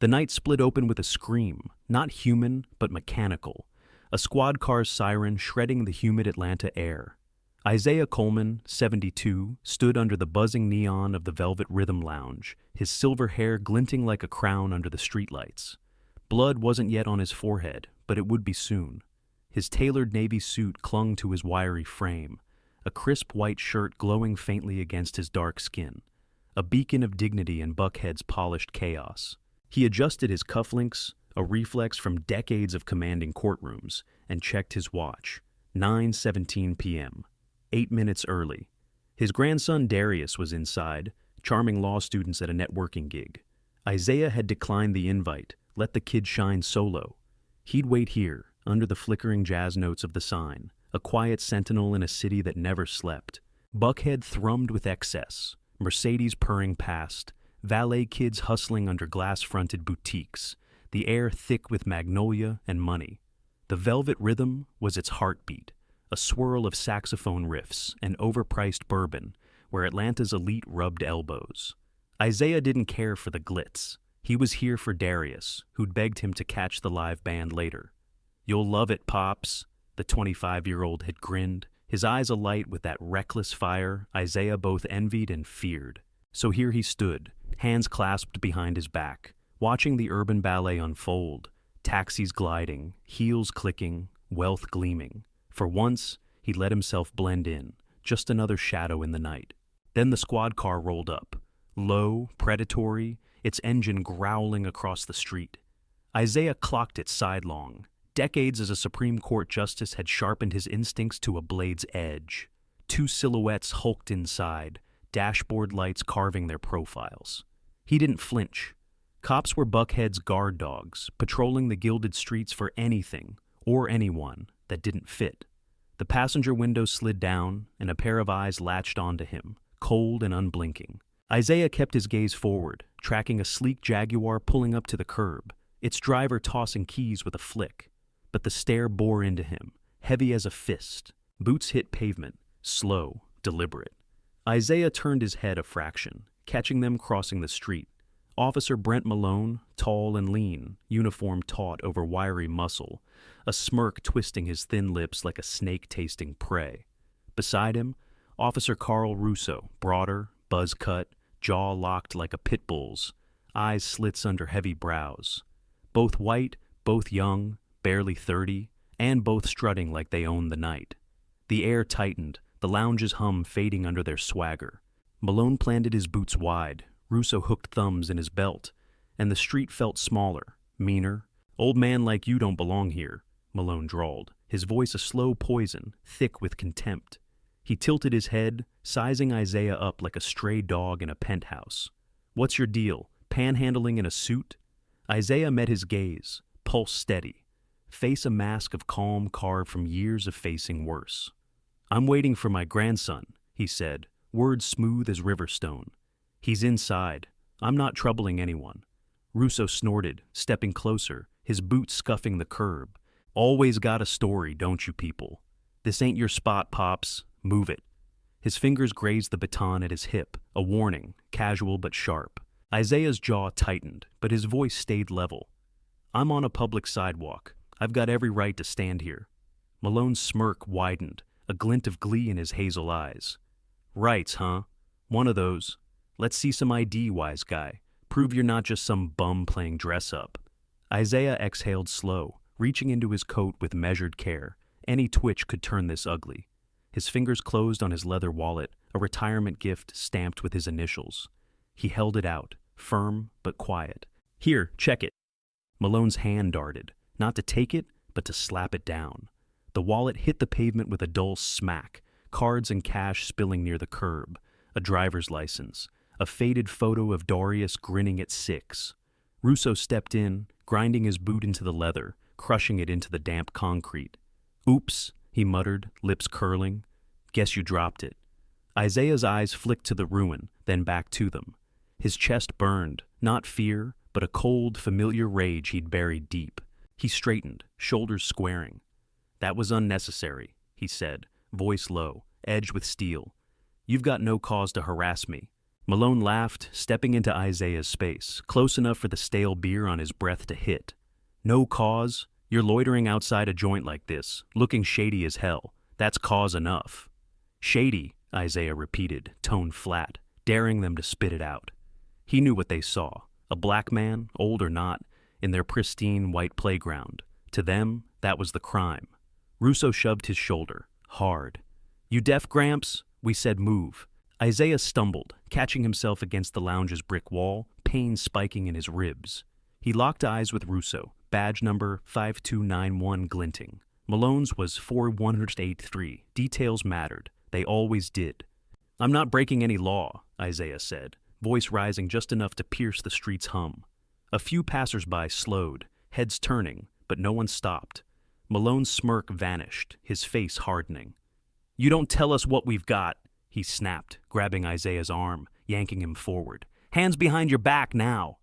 The night split open with a scream, not human, but mechanical. A squad car's siren shredding the humid Atlanta air. Isaiah Coleman, 72, stood under the buzzing neon of the Velvet Rhythm Lounge, his silver hair glinting like a crown under the streetlights. Blood wasn't yet on his forehead, but it would be soon. His tailored navy suit clung to his wiry frame, a crisp white shirt glowing faintly against his dark skin, a beacon of dignity in Buckhead's polished chaos. He adjusted his cufflinks, a reflex from decades of commanding courtrooms, and checked his watch. 9:17 p.m. 8 minutes early. His grandson Darius was inside, charming law students at a networking gig. Isaiah had declined the invite, let the kid shine solo. He'd wait here, under the flickering jazz notes of the sign, a quiet sentinel in a city that never slept. Buckhead thrummed with excess, Mercedes purring past, valet kids hustling under glass-fronted boutiques, the air thick with magnolia and money. The Velvet Rhythm was its heartbeat, a swirl of saxophone riffs and overpriced bourbon where Atlanta's elite rubbed elbows. Isaiah didn't care for the glitz. He was here for Darius, who'd begged him to catch the live band later. "You'll love it, Pops," the 25-year-old had grinned, his eyes alight with that reckless fire Isaiah both envied and feared. So here he stood, hands clasped behind his back, watching the urban ballet unfold, taxis gliding, heels clicking, wealth gleaming. For once, he let himself blend in, just another shadow in the night. Then the squad car rolled up, low, predatory, its engine growling across the street. Isaiah clocked it sidelong. Decades as a Supreme Court justice had sharpened his instincts to a blade's edge. Two silhouettes hulked inside, dashboard lights carving their profiles. He didn't flinch. Cops were Buckhead's guard dogs, patrolling the gilded streets for anything, or anyone, that didn't fit. The passenger window slid down, and a pair of eyes latched onto him, cold and unblinking. Isaiah kept his gaze forward, tracking a sleek Jaguar pulling up to the curb, its driver tossing keys with a flick. But the stare bore into him, heavy as a fist. Boots hit pavement, slow, deliberate. Isaiah turned his head a fraction, catching them crossing the street. Officer Brent Malone, tall and lean, uniform taut over wiry muscle, a smirk twisting his thin lips like a snake tasting prey. Beside him, Officer Carl Russo, broader, buzz-cut, jaw locked like a pit bull's, eyes slits under heavy brows. Both white, both young, barely 30, and both strutting like they owned the night. The air tightened, the lounge's hum fading under their swagger. Malone planted his boots wide, Russo hooked thumbs in his belt, and the street felt smaller, meaner. "Old man like you don't belong here," Malone drawled, his voice a slow poison, thick with contempt. He tilted his head, sizing Isaiah up like a stray dog in a penthouse. "What's your deal? Panhandling in a suit?" Isaiah met his gaze, pulse steady, face a mask of calm carved from years of facing worse. "I'm waiting for my grandson," he said, words smooth as riverstone. "He's inside. I'm not troubling anyone." Russo snorted, stepping closer, his boots scuffing the curb. "Always got a story, don't you people? This ain't your spot, Pops. Move it." His fingers grazed the baton at his hip, a warning, casual but sharp. Isaiah's jaw tightened, but his voice stayed level. "I'm on a public sidewalk. I've got every right to stand here." Malone's smirk widened, a glint of glee in his hazel eyes. "Rights, huh? One of those. Let's see some ID, wise guy. Prove you're not just some bum playing dress-up." Isaiah exhaled slow, reaching into his coat with measured care. Any twitch could turn this ugly. His fingers closed on his leather wallet, a retirement gift stamped with his initials. He held it out, firm but quiet. "Here, check it." Malone's hand darted, not to take it, but to slap it down. The wallet hit the pavement with a dull smack, cards and cash spilling near the curb, a driver's license, a faded photo of Darius grinning at 6. Russo stepped in, grinding his boot into the leather, crushing it into the damp concrete. "Oops," he muttered, lips curling. "Guess you dropped it." Isaiah's eyes flicked to the ruin, then back to them. His chest burned, not fear, but a cold, familiar rage he'd buried deep. He straightened, shoulders squaring. "That was unnecessary," he said, voice low, edged with steel. "You've got no cause to harass me. Malone laughed, stepping into Isaiah's space, close enough for the stale beer on his breath to hit. No cause? You're loitering outside a joint like this, looking shady as hell. That's cause enough. Shady, Isaiah repeated, tone flat, daring them to spit it out. He knew what they saw. A black man, old or not, in their pristine white playground. To them, that was the crime. Russo shoved his shoulder, hard. You deaf, Gramps? We said move. Isaiah stumbled, catching himself against the lounge's brick wall, pain spiking in his ribs. He locked eyes with Russo, badge number 5291 glinting. Malone's was 4183. Details mattered. They always did. I'm not breaking any law, Isaiah said, voice rising just enough to pierce the street's hum. A few passersby slowed, heads turning, but no one stopped. Malone's smirk vanished, his face hardening. You don't tell us what we've got, he snapped, grabbing Isaiah's arm, yanking him forward. Hands behind your back now.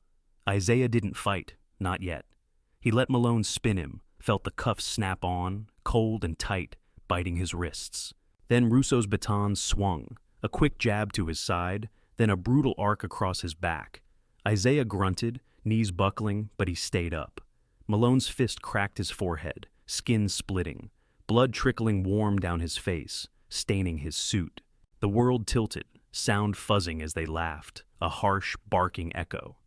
Isaiah didn't fight, not yet. He let Malone spin him, felt the cuffs snap on, cold and tight, biting his wrists. Then Russo's baton swung, a quick jab to his side, then a brutal arc across his back. Isaiah grunted, knees buckling, but he stayed up. Malone's fist cracked his forehead, skin splitting, blood trickling warm down his face, staining his suit. The world tilted, sound fuzzing as they laughed, a harsh, barking echo.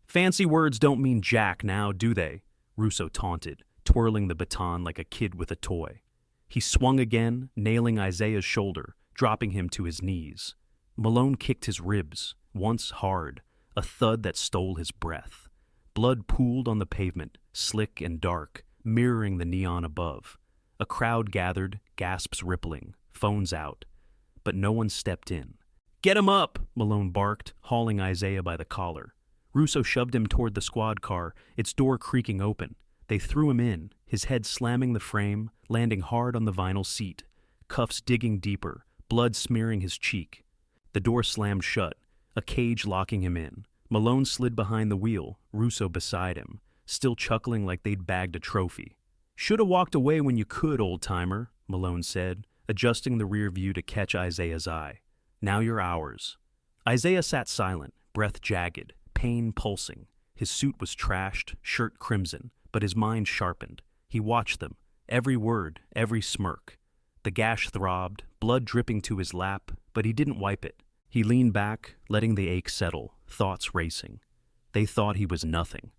Fancy words don't mean jack now, do they? Russo taunted, twirling the baton like a kid with a toy. He swung again, nailing Isaiah's shoulder, dropping him to his knees. Malone kicked his ribs, once hard, a thud that stole his breath. Blood pooled on the pavement, slick and dark, mirroring the neon above. A crowd gathered, gasps rippling, phones out. But no one stepped in. Get him up, Malone barked, hauling Isaiah by the collar. Russo shoved him toward the squad car, its door creaking open. They threw him in, his head slamming the frame, landing hard on the vinyl seat, cuffs digging deeper, blood smearing his cheek. The door slammed shut, a cage locking him in. Malone slid behind the wheel, Russo beside him, still chuckling like they'd bagged a trophy. Shoulda walked away when you could, old-timer, Malone said, adjusting the rear view to catch Isaiah's eye. Now you're ours. Isaiah sat silent, breath jagged, pain pulsing. His suit was trashed, shirt crimson, but his mind sharpened. He watched them, every word, every smirk. The gash throbbed, blood dripping to his lap, but he didn't wipe it. He leaned back, letting the ache settle, thoughts racing. They thought he was nothing.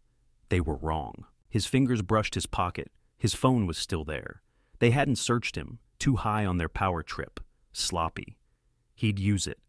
They were wrong. His fingers brushed his pocket. His phone was still there. They hadn't searched him, too high on their power trip. Sloppy. He'd use it.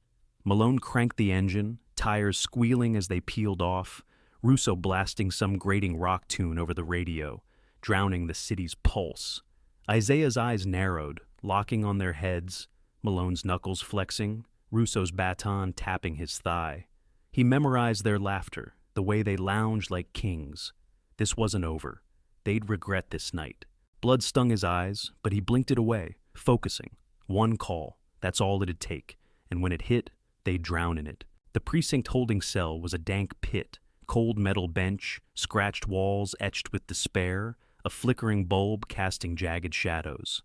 Malone cranked the engine, tires squealing as they peeled off, Russo blasting some grating rock tune over the radio, drowning the city's pulse. Isaiah's eyes narrowed, locking on their heads, Malone's knuckles flexing, Russo's baton tapping his thigh. He memorized their laughter, the way they lounged like kings. This wasn't over. They'd regret this night. Blood stung his eyes, but he blinked it away, focusing. One call, that's all it'd take, and when it hit, they'd drown in it. The precinct holding cell was a dank pit, cold metal bench, scratched walls etched with despair, a flickering bulb casting jagged shadows.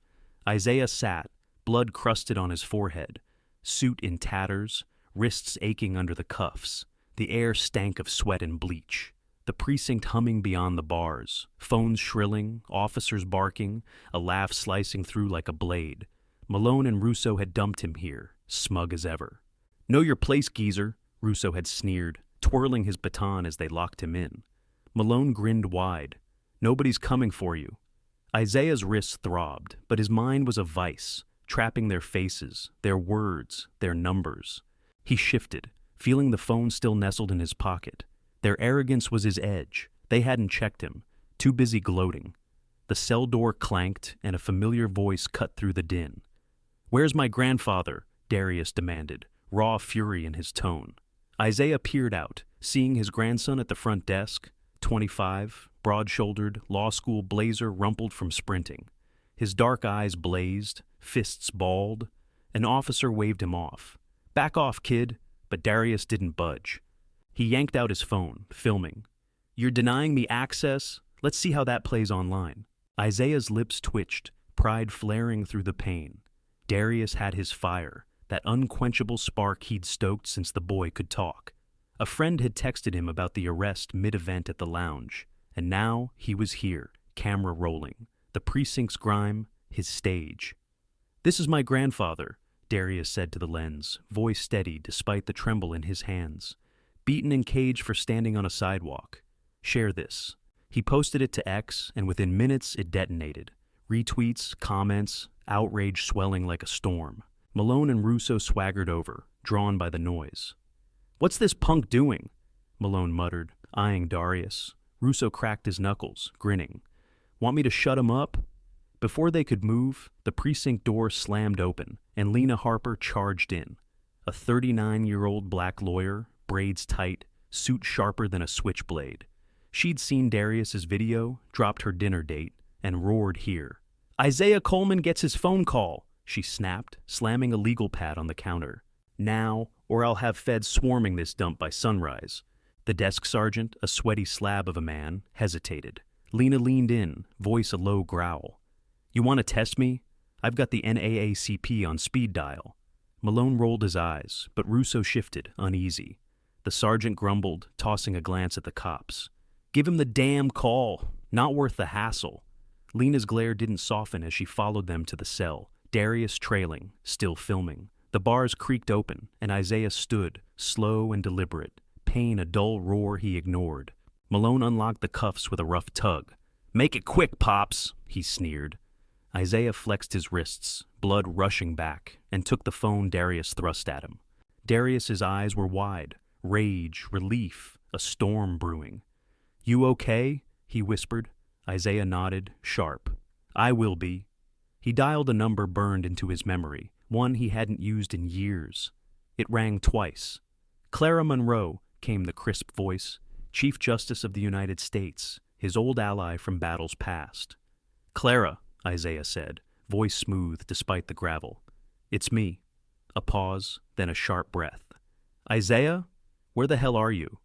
Isaiah sat, blood crusted on his forehead, suit in tatters, wrists aching under the cuffs. The air stank of sweat and bleach. The precinct humming beyond the bars, phones shrilling, officers barking, a laugh slicing through like a blade. Malone and Russo had dumped him here, smug as ever. Know your place, geezer, Russo had sneered, twirling his baton as they locked him in. Malone grinned wide. Nobody's coming for you. Isaiah's wrists throbbed, but his mind was a vice, trapping their faces, their words, their numbers. He shifted, feeling the phone still nestled in his pocket. Their arrogance was his edge. They hadn't checked him, too busy gloating. The cell door clanked, and a familiar voice cut through the din. Where's my grandfather? Darius demanded, raw fury in his tone. Isaiah peered out, seeing his grandson at the front desk, 25, broad-shouldered, law school blazer rumpled from sprinting. His dark eyes blazed, fists balled. An officer waved him off. Back off, kid, but Darius didn't budge. He yanked out his phone, filming. You're denying me access? Let's see how that plays online. Isaiah's lips twitched, pride flaring through the pain. Darius had his fire, that unquenchable spark he'd stoked since the boy could talk. A friend had texted him about the arrest mid-event at the lounge, and now he was here, camera rolling, the precinct's grime, his stage. "This is my grandfather," Darius said to the lens, voice steady despite the tremble in his hands. "Beaten and caged for standing on a sidewalk. Share this." He posted it to X, and within minutes it detonated. Retweets, comments, outrage swelling like a storm. Malone and Russo swaggered over, drawn by the noise. "What's this punk doing?" Malone muttered, eyeing Darius. Russo cracked his knuckles, grinning. "Want me to shut him up?" Before they could move, the precinct door slammed open, and Lena Harper charged in. A 39-year-old black lawyer, braids tight, suit sharper than a switchblade. She'd seen Darius's video, dropped her dinner date, and roared here. "Isaiah Coleman gets his phone call," she snapped, slamming a legal pad on the counter. "Now, or I'll have feds swarming this dump by sunrise." The desk sergeant, a sweaty slab of a man, hesitated. Lena leaned in, voice a low growl. "You want to test me? I've got the NAACP on speed dial." Malone rolled his eyes, but Russo shifted, uneasy. The sergeant grumbled, tossing a glance at the cops. "Give him the damn call. Not worth the hassle." Lena's glare didn't soften as she followed them to the cell, Darius trailing, still filming. The bars creaked open, and Isaiah stood, slow and deliberate, pain a dull roar he ignored. Malone unlocked the cuffs with a rough tug. "Make it quick, Pops," he sneered. Isaiah flexed his wrists, blood rushing back, and took the phone Darius thrust at him. Darius's eyes were wide, rage, relief, a storm brewing. "You okay?" he whispered. Isaiah nodded, sharp. "I will be." He dialed a number burned into his memory, one he hadn't used in years. It rang twice. "Clara Monroe," came the crisp voice, Chief Justice of the United States, his old ally from battles past. "Clara," Isaiah said, voice smooth despite the gravel. "It's me." A pause, then a sharp breath. "Isaiah? Where the hell are you?"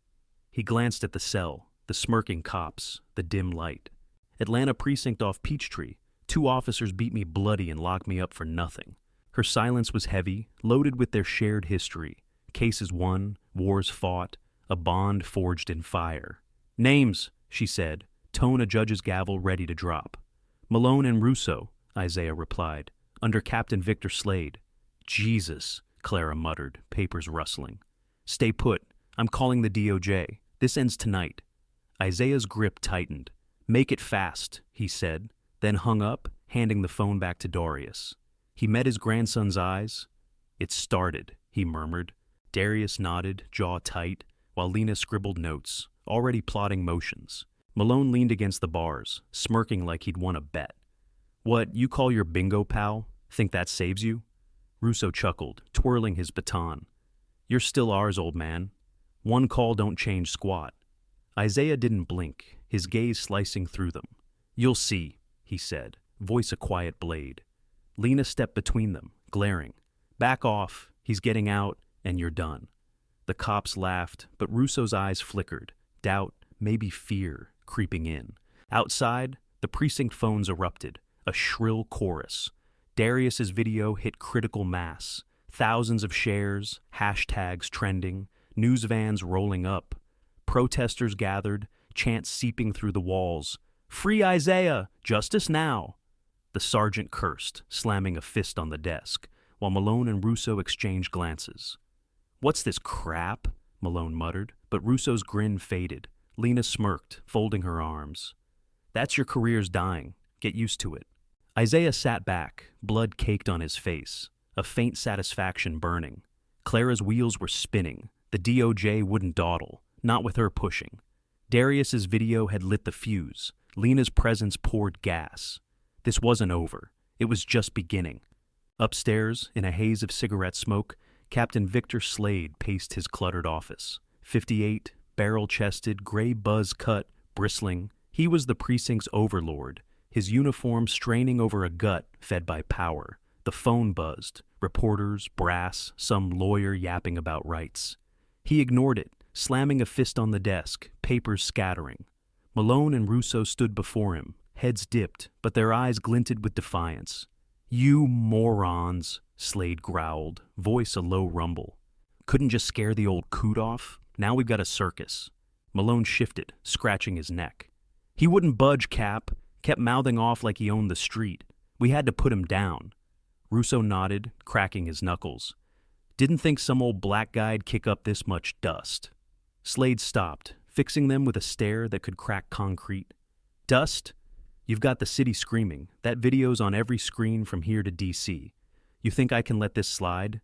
He glanced at the cell, the smirking cops, the dim light. "Atlanta precinct off Peachtree. 2 officers beat me bloody and locked me up for nothing." Her silence was heavy, loaded with their shared history. Cases won, wars fought, a bond forged in fire. "Names," she said, tone a judge's gavel ready to drop. "Malone and Russo," Isaiah replied, "under Captain Victor Slade." "Jesus," Clara muttered, papers rustling. "Stay put. I'm calling the DOJ. This ends tonight." Isaiah's grip tightened. "Make it fast," he said, then hung up, handing the phone back to Darius. He met his grandson's eyes. "It started," he murmured. Darius nodded, jaw tight, while Lena scribbled notes, already plotting motions. Malone leaned against the bars, smirking like he'd won a bet. "What, you call your bingo pal? Think that saves you?" Russo chuckled, twirling his baton. "You're still ours, old man. One call don't change squat." Isaiah didn't blink, his gaze slicing through them. "You'll see," he said, voice a quiet blade. Lena stepped between them, glaring. "Back off, he's getting out, and you're done." The cops laughed, but Russo's eyes flickered, doubt, maybe fear, creeping in. Outside, the precinct phones erupted, a shrill chorus. Darius's video hit critical mass. Thousands of shares, hashtags trending, news vans rolling up. Protesters gathered, chants seeping through the walls. "Free Isaiah! Justice now!" The sergeant cursed, slamming a fist on the desk, while Malone and Russo exchanged glances. "What's this crap?" Malone muttered, but Russo's grin faded. Lena smirked, folding her arms. "That's your career's dying. Get used to it." Isaiah sat back, blood caked on his face, a faint satisfaction burning. Clara's wheels were spinning. The DOJ wouldn't dawdle, not with her pushing. Darius's video had lit the fuse. Lena's presence poured gas. This wasn't over. It was just beginning. Upstairs, in a haze of cigarette smoke, Captain Victor Slade paced his cluttered office. 58, barrel-chested, gray buzz cut, bristling. He was the precinct's overlord, his uniform straining over a gut fed by power. The phone buzzed. Reporters, brass, some lawyer yapping about rights. He ignored it, slamming a fist on the desk, papers scattering. Malone and Russo stood before him, heads dipped, but their eyes glinted with defiance. You morons, Slade growled, voice a low rumble. Couldn't just scare the old coot off? Now we've got a circus. Malone shifted, scratching his neck. He wouldn't budge, Cap. Kept mouthing off like he owned the street. We had to put him down. Russo nodded, cracking his knuckles. Didn't think some old black guy'd kick up this much dust. Slade stopped, fixing them with a stare that could crack concrete. Dust? You've got the city screaming. That video's on every screen from here to D.C. You think I can let this slide?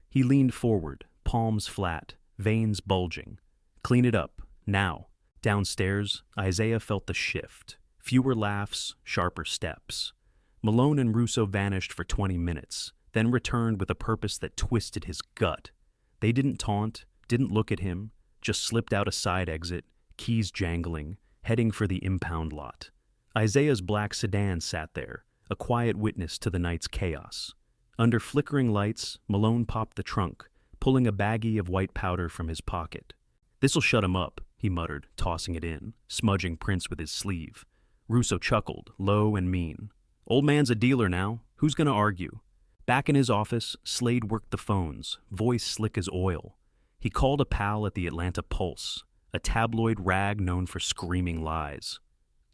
He leaned forward, palms flat, veins bulging. Clean it up, now. Downstairs, Isaiah felt the shift. Fewer laughs, sharper steps. Malone and Russo vanished for 20 minutes, then returned with a purpose that twisted his gut. They didn't taunt, didn't look at him, just slipped out a side exit, keys jangling, heading for the impound lot. Isaiah's black sedan sat there, a quiet witness to the night's chaos. Under flickering lights, Malone popped the trunk, pulling a baggie of white powder from his pocket. "This'll shut him up," he muttered, tossing it in, smudging prints with his sleeve. Russo chuckled, low and mean. "Old man's a dealer now. Who's gonna argue?" Back in his office, Slade worked the phones, voice slick as oil. He called a pal at the Atlanta Pulse, a tabloid rag known for screaming lies.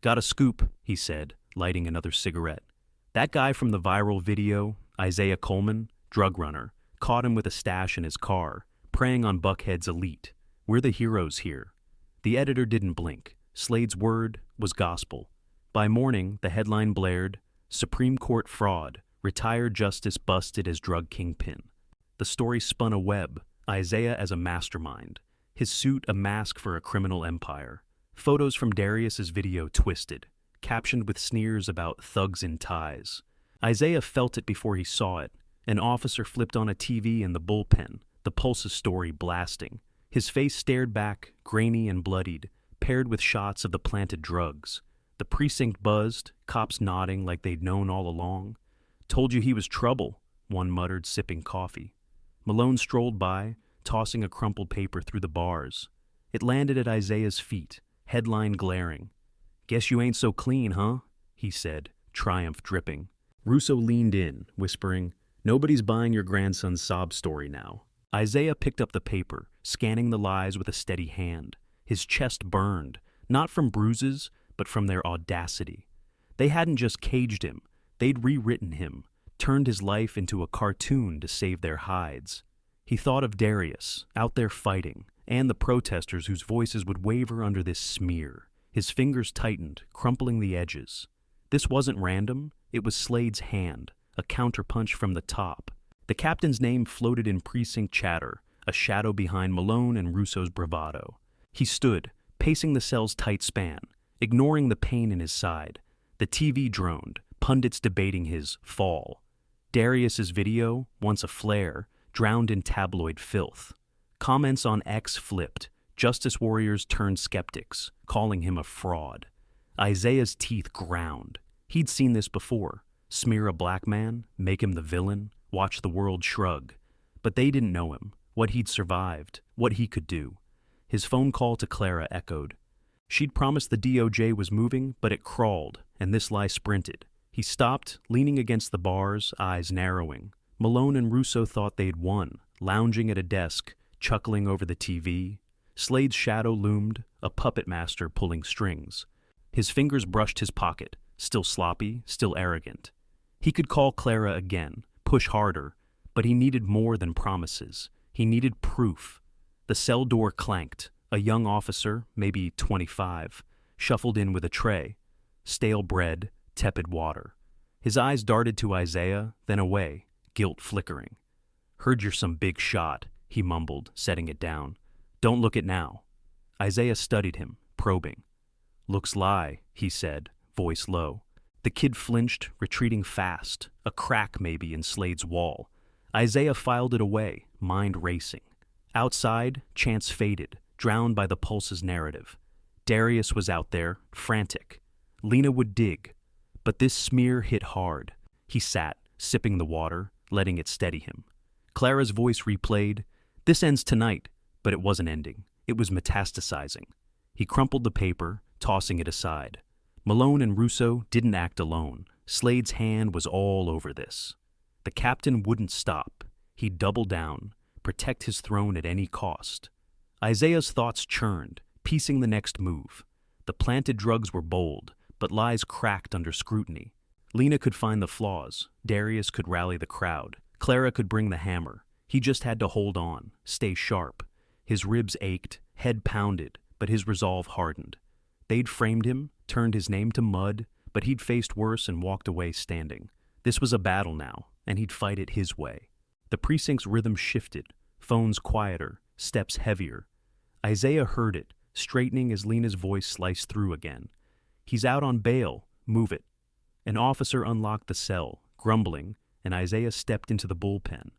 "Got a scoop," he said, lighting another cigarette. "That guy from the viral video, Isaiah Coleman, drug runner, caught him with a stash in his car, preying on Buckhead's elite. We're the heroes here." The editor didn't blink. Slade's word was gospel. By morning, the headline blared, "Supreme Court fraud, retired justice busted as drug kingpin." The story spun a web, Isaiah as a mastermind, his suit a mask for a criminal empire. Photos from Darius's video twisted, captioned with sneers about thugs in ties. Isaiah felt it before he saw it. An officer flipped on a TV in the bullpen, the Pulse's story blasting. His face stared back, grainy and bloodied, paired with shots of the planted drugs. The precinct buzzed, cops nodding like they'd known all along. "Told you he was trouble," one muttered, sipping coffee. Malone strolled by, tossing a crumpled paper through the bars. It landed at Isaiah's feet, headline glaring. "Guess you ain't so clean, huh?" he said, triumph dripping. Russo leaned in, whispering, "Nobody's buying your grandson's sob story now." Isaiah picked up the paper, scanning the lies with a steady hand. His chest burned, not from bruises, but from their audacity. They hadn't just caged him, they'd rewritten him, turned his life into a cartoon to save their hides. He thought of Darius, out there fighting, and the protesters whose voices would waver under this smear. His fingers tightened, crumpling the edges. This wasn't random, it was Slade's hand, a counterpunch from the top. The captain's name floated in precinct chatter, a shadow behind Malone and Russo's bravado. He stood, pacing the cell's tight span, ignoring the pain in his side. The TV droned, pundits debating his fall. Darius's video, once a flare, drowned in tabloid filth. Comments on X flipped, justice warriors turned skeptics, calling him a fraud. Isaiah's teeth ground. He'd seen this before. Smear a black man, make him the villain, watch the world shrug. But they didn't know him, what he'd survived, what he could do. His phone call to Clara echoed. She'd promised the DOJ was moving, but it crawled, and this lie sprinted. He stopped, leaning against the bars, eyes narrowing. Malone and Russo thought they'd won, lounging at a desk, chuckling over the TV. Slade's shadow loomed, a puppet master pulling strings. His fingers brushed his pocket, still sloppy, still arrogant. He could call Clara again, push harder, but he needed more than promises. He needed proof. The cell door clanked. A young officer, maybe 25, shuffled in with a tray. Stale bread, tepid water. His eyes darted to Isaiah, then away, guilt flickering. "Heard you're some big shot," he mumbled, setting it down. "Don't look it now." Isaiah studied him, probing. "Looks lie," he said, voice low. The kid flinched, retreating fast, a crack maybe in Slade's wall. Isaiah filed it away, mind racing. Outside, chance faded, drowned by the Pulse's narrative. Darius was out there, frantic. Lena would dig. But this smear hit hard. He sat, sipping the water, letting it steady him. Clara's voice replayed, "This ends tonight," but it wasn't ending. It was metastasizing. He crumpled the paper, tossing it aside. Malone and Russo didn't act alone. Slade's hand was all over this. The captain wouldn't stop. He'd double down, protect his throne at any cost. Isaiah's thoughts churned, piecing the next move. The planted drugs were bold, but lies cracked under scrutiny. Lena could find the flaws. Darius could rally the crowd. Clara could bring the hammer. He just had to hold on, stay sharp. His ribs ached, head pounded, but his resolve hardened. They'd framed him, turned his name to mud, but he'd faced worse and walked away standing. This was a battle now, and he'd fight it his way. The precinct's rhythm shifted, phones quieter, steps heavier. Isaiah heard it, straightening as Lena's voice sliced through again. "He's out on bail. Move it." An officer unlocked the cell, grumbling, and Isaiah stepped into the bullpen.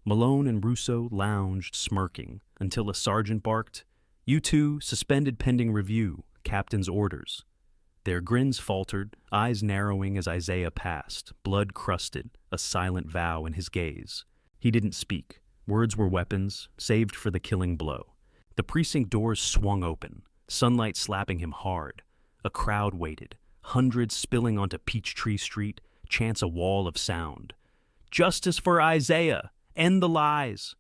Malone and Russo lounged, smirking, until a sergeant barked, "You two, suspended pending review, captain's orders." Their grins faltered, eyes narrowing as Isaiah passed, blood crusted, a silent vow in his gaze. He didn't speak. Words were weapons, saved for the killing blow. The precinct doors swung open, sunlight slapping him hard. A crowd waited, hundreds spilling onto Peachtree Street, chants a wall of sound. "Justice for Isaiah! End the lies!"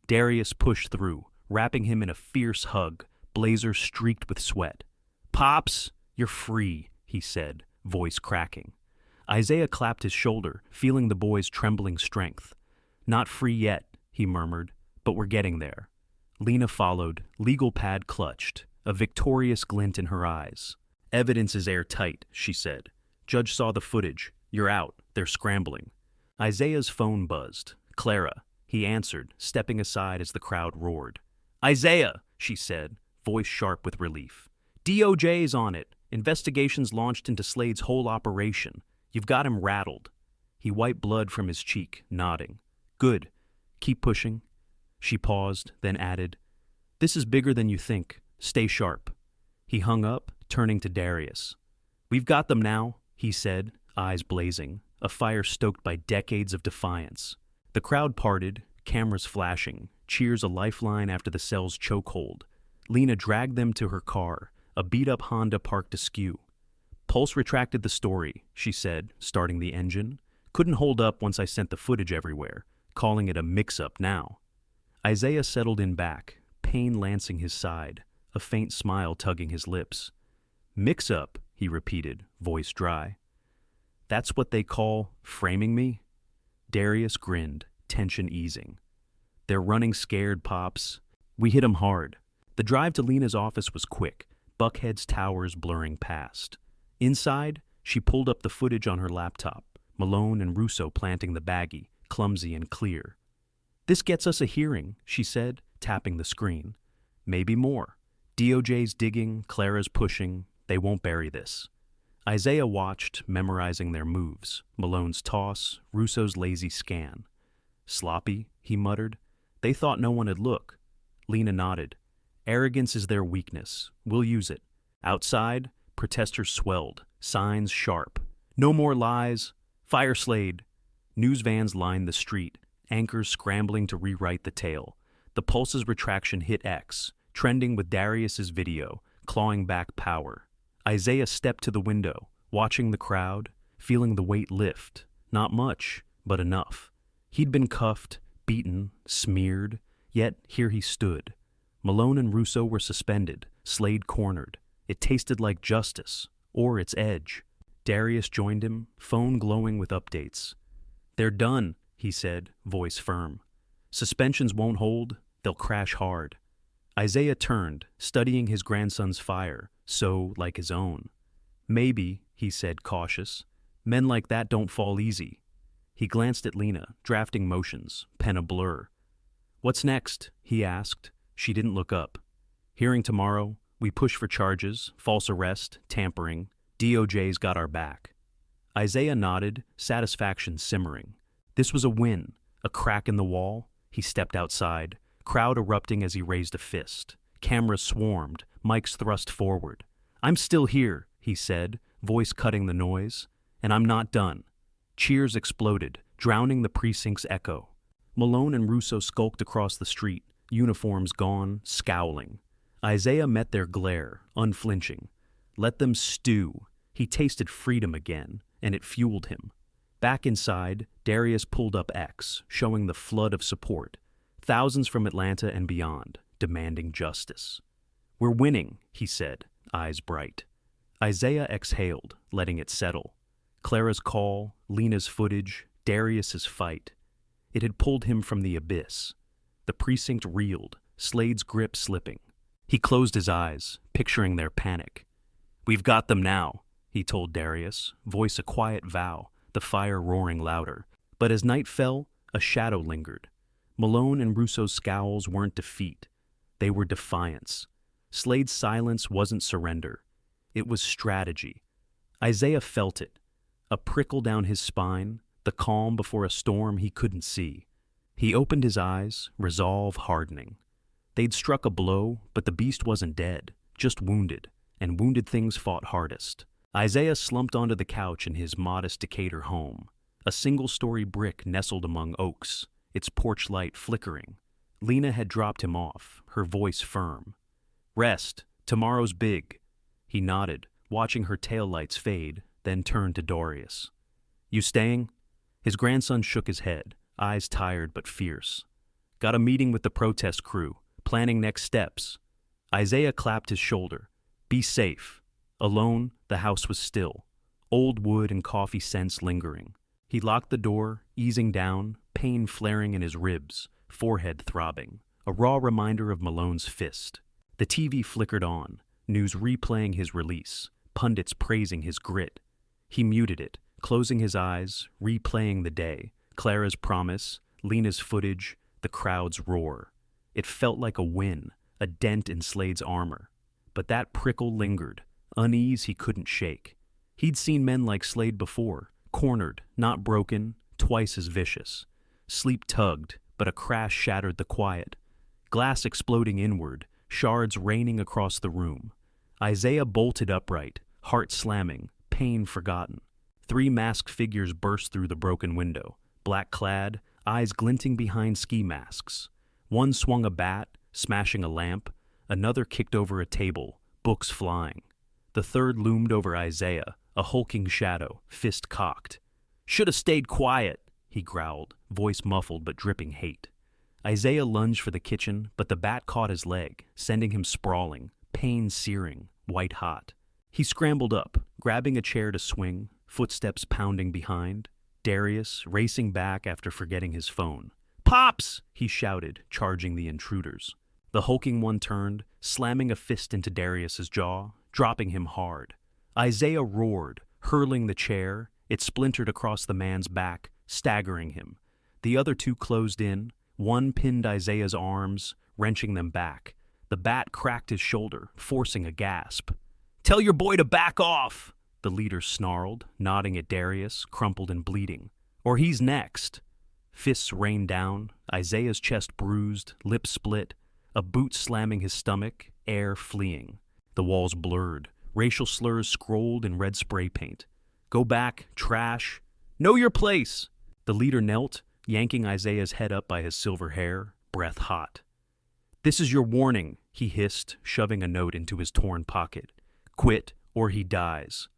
Darius pushed through, wrapping him in a fierce hug, blazer streaked with sweat. "Pops, you're free," he said, voice cracking. Isaiah clapped his shoulder, feeling the boy's trembling strength. "Not free yet," he murmured, "but we're getting there." Lena followed, legal pad clutched, a victorious glint in her eyes. "Evidence is airtight," she said. "Judge saw the footage. You're out. They're scrambling." Isaiah's phone buzzed. "Clara," he answered, stepping aside as the crowd roared. "Isaiah," she said, voice sharp with relief. "DOJ's on it. Investigations launched into Slade's whole operation. You've got him rattled." He wiped blood from his cheek, nodding. "Good. Keep pushing." She paused, then added, "This is bigger than you think. Stay sharp." He hung up, turning to Darius. "We've got them now," he said, eyes blazing, a fire stoked by decades of defiance. The crowd parted, cameras flashing, cheers a lifeline after the cell's chokehold. Lena dragged them to her car, a beat-up Honda parked askew. "Pulse retracted the story," she said, starting the engine. "Couldn't hold up once I sent the footage everywhere, calling it a mix-up now." Isaiah settled in back, pain lancing his side, a faint smile tugging his lips. "Mix-up," he repeated, voice dry. "That's what they call framing me?" Darius grinned, tension easing. "They're running scared, Pops. We hit 'em hard." The drive to Lena's office was quick, Buckhead's towers blurring past. Inside, she pulled up the footage on her laptop, Malone and Russo planting the baggie, clumsy and clear. "This gets us a hearing," she said, tapping the screen. "Maybe more. DOJ's digging, Clara's pushing. They won't bury this." Isaiah watched, memorizing their moves, Malone's toss, Russo's lazy scan. "Sloppy," he muttered. "They thought no one would look." Lena nodded. "Arrogance is their weakness. We'll use it." Outside, protesters swelled, signs sharp. "No more lies! Fire Slade!" News vans lined the street, anchors scrambling to rewrite the tale. The Pulse's retraction hit X, trending with Darius's video, clawing back power. Isaiah stepped to the window, watching the crowd, feeling the weight lift. Not much, but enough. He'd been cuffed, beaten, smeared, yet here he stood. Malone and Russo were suspended, Slade cornered. It tasted like justice, or its edge. Darius joined him, phone glowing with updates. "They're done," he said, voice firm. "Suspensions won't hold, they'll crash hard." Isaiah turned, studying his grandson's fire, so like his own. "Maybe," he said, cautious. "Men like that don't fall easy." He glanced at Lena, drafting motions, pen a blur. "What's next?" he asked. She didn't look up. "Hearing tomorrow. We push for charges, false arrest, tampering. DOJ's got our back." Isaiah nodded, satisfaction simmering. This was a win, a crack in the wall. He stepped outside, crowd erupting as he raised a fist. Cameras swarmed, mics thrust forward. "I'm still here," he said, voice cutting the noise. "And I'm not done." Cheers exploded, drowning the precinct's echo. Malone and Russo skulked across the street, uniforms gone, scowling. Isaiah met their glare, unflinching. Let them stew. He tasted freedom again, and it fueled him. Back inside, Darius pulled up X, showing the flood of support. Thousands from Atlanta and beyond, demanding justice. "We're winning," he said, eyes bright. Isaiah exhaled, letting it settle. Clara's call, Lena's footage, Darius's fight. It had pulled him from the abyss. The precinct reeled, Slade's grip slipping. He closed his eyes, picturing their panic. "We've got them now," he told Darius, voice a quiet vow, the fire roaring louder. But as night fell, a shadow lingered. Malone and Russo's scowls weren't defeat. They were defiance. Slade's silence wasn't surrender. It was strategy. Isaiah felt it. A prickle down his spine, the calm before a storm he couldn't see. He opened his eyes, resolve hardening. They'd struck a blow, but the beast wasn't dead, just wounded, and wounded things fought hardest. Isaiah slumped onto the couch in his modest Decatur home. A single-story brick nestled among oaks, its porch light flickering. Lena had dropped him off, her voice firm. "Rest, tomorrow's big." He nodded, watching her taillights fade, then turned to Darius. "You staying?" His grandson shook his head, eyes tired but fierce. "Got a meeting with the protest crew, planning next steps." Isaiah clapped his shoulder. "Be safe." Alone, the house was still, old wood and coffee scents lingering. He locked the door, easing down, pain flaring in his ribs, forehead throbbing, a raw reminder of Malone's fist. The TV flickered on, news replaying his release, pundits praising his grit. He muted it, closing his eyes, replaying the day, Clara's promise, Lena's footage, the crowd's roar. It felt like a win, a dent in Slade's armor. But that prickle lingered, unease he couldn't shake. He'd seen men like Slade before, cornered, not broken, twice as vicious. Sleep tugged, but a crash shattered the quiet. Glass exploding inward, shards raining across the room. Isaiah bolted upright, heart slamming, pain forgotten. 3 masked figures burst through the broken window, black-clad, eyes glinting behind ski masks. One swung a bat, smashing a lamp. Another kicked over a table, books flying. The third loomed over Isaiah, a hulking shadow, fist cocked. "Should have stayed quiet," he growled, voice muffled but dripping hate. Isaiah lunged for the kitchen, but the bat caught his leg, sending him sprawling, pain searing, white hot. He scrambled up, grabbing a chair to swing, footsteps pounding behind. Darius, racing back after forgetting his phone. "Pops!" he shouted, charging the intruders. The hulking one turned, slamming a fist into Darius's jaw, dropping him hard. Isaiah roared, hurling the chair. It splintered across the man's back, staggering him. The other 2 closed in. One pinned Isaiah's arms, wrenching them back. The bat cracked his shoulder, forcing a gasp. "Tell your boy to back off!" the leader snarled, nodding at Darius, crumpled and bleeding. "Or he's next." Fists rained down, Isaiah's chest bruised, lips split, a boot slamming his stomach, air fleeing. The walls blurred, racial slurs scrolled in red spray paint. "Go back, trash! Know your place!" The leader knelt, yanking Isaiah's head up by his silver hair, breath hot. "This is your warning," he hissed, shoving a note into his torn pocket. "Quit, or he dies."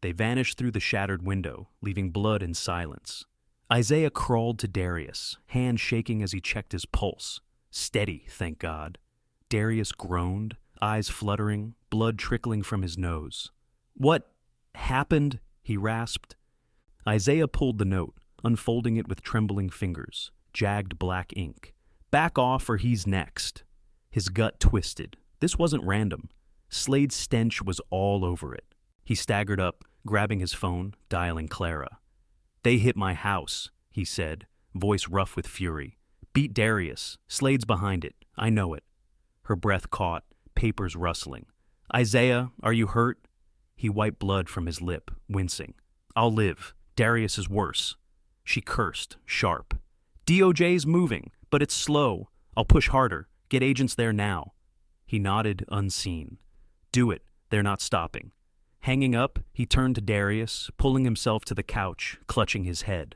They vanished through the shattered window, leaving blood and silence. Isaiah crawled to Darius, hand shaking as he checked his pulse. Steady, thank God. Darius groaned, eyes fluttering, blood trickling from his nose. "What happened?" he rasped. Isaiah pulled the note, unfolding it with trembling fingers, jagged black ink. "Back off or he's next." His gut twisted. This wasn't random. Slade's stench was all over it. He staggered up, grabbing his phone, dialing Clara. "They hit my house," he said, voice rough with fury. "Beat Darius. Slade's behind it. I know it." Her breath caught, papers rustling. "Isaiah, are you hurt?" He wiped blood from his lip, wincing. "I'll live. Darius is worse." She cursed, sharp. "DOJ's moving, but it's slow. I'll push harder. Get agents there now." He nodded, unseen. "Do it. They're not stopping." Hanging up, he turned to Darius, pulling himself to the couch, clutching his head.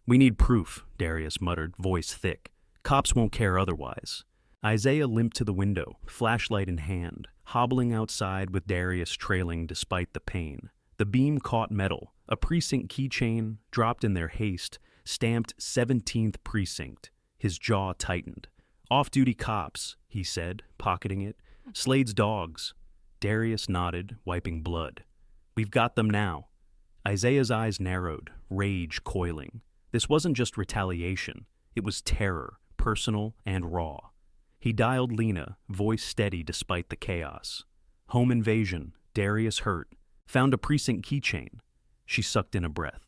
"We need proof," Darius muttered, voice thick. "Cops won't care otherwise." Isaiah limped to the window, flashlight in hand, hobbling outside with Darius trailing despite the pain. The beam caught metal, A precinct keychain, dropped in their haste, stamped 17th Precinct. His jaw tightened. "Off-duty cops," he said, pocketing it. "Slade's dogs." Darius nodded, wiping blood. "We've got them now." Isaiah's eyes narrowed, rage coiling. This wasn't just retaliation. It was terror, personal and raw. He dialed Lena, voice steady despite the chaos. "Home invasion. Darius hurt. Found a precinct keychain." She sucked in a breath.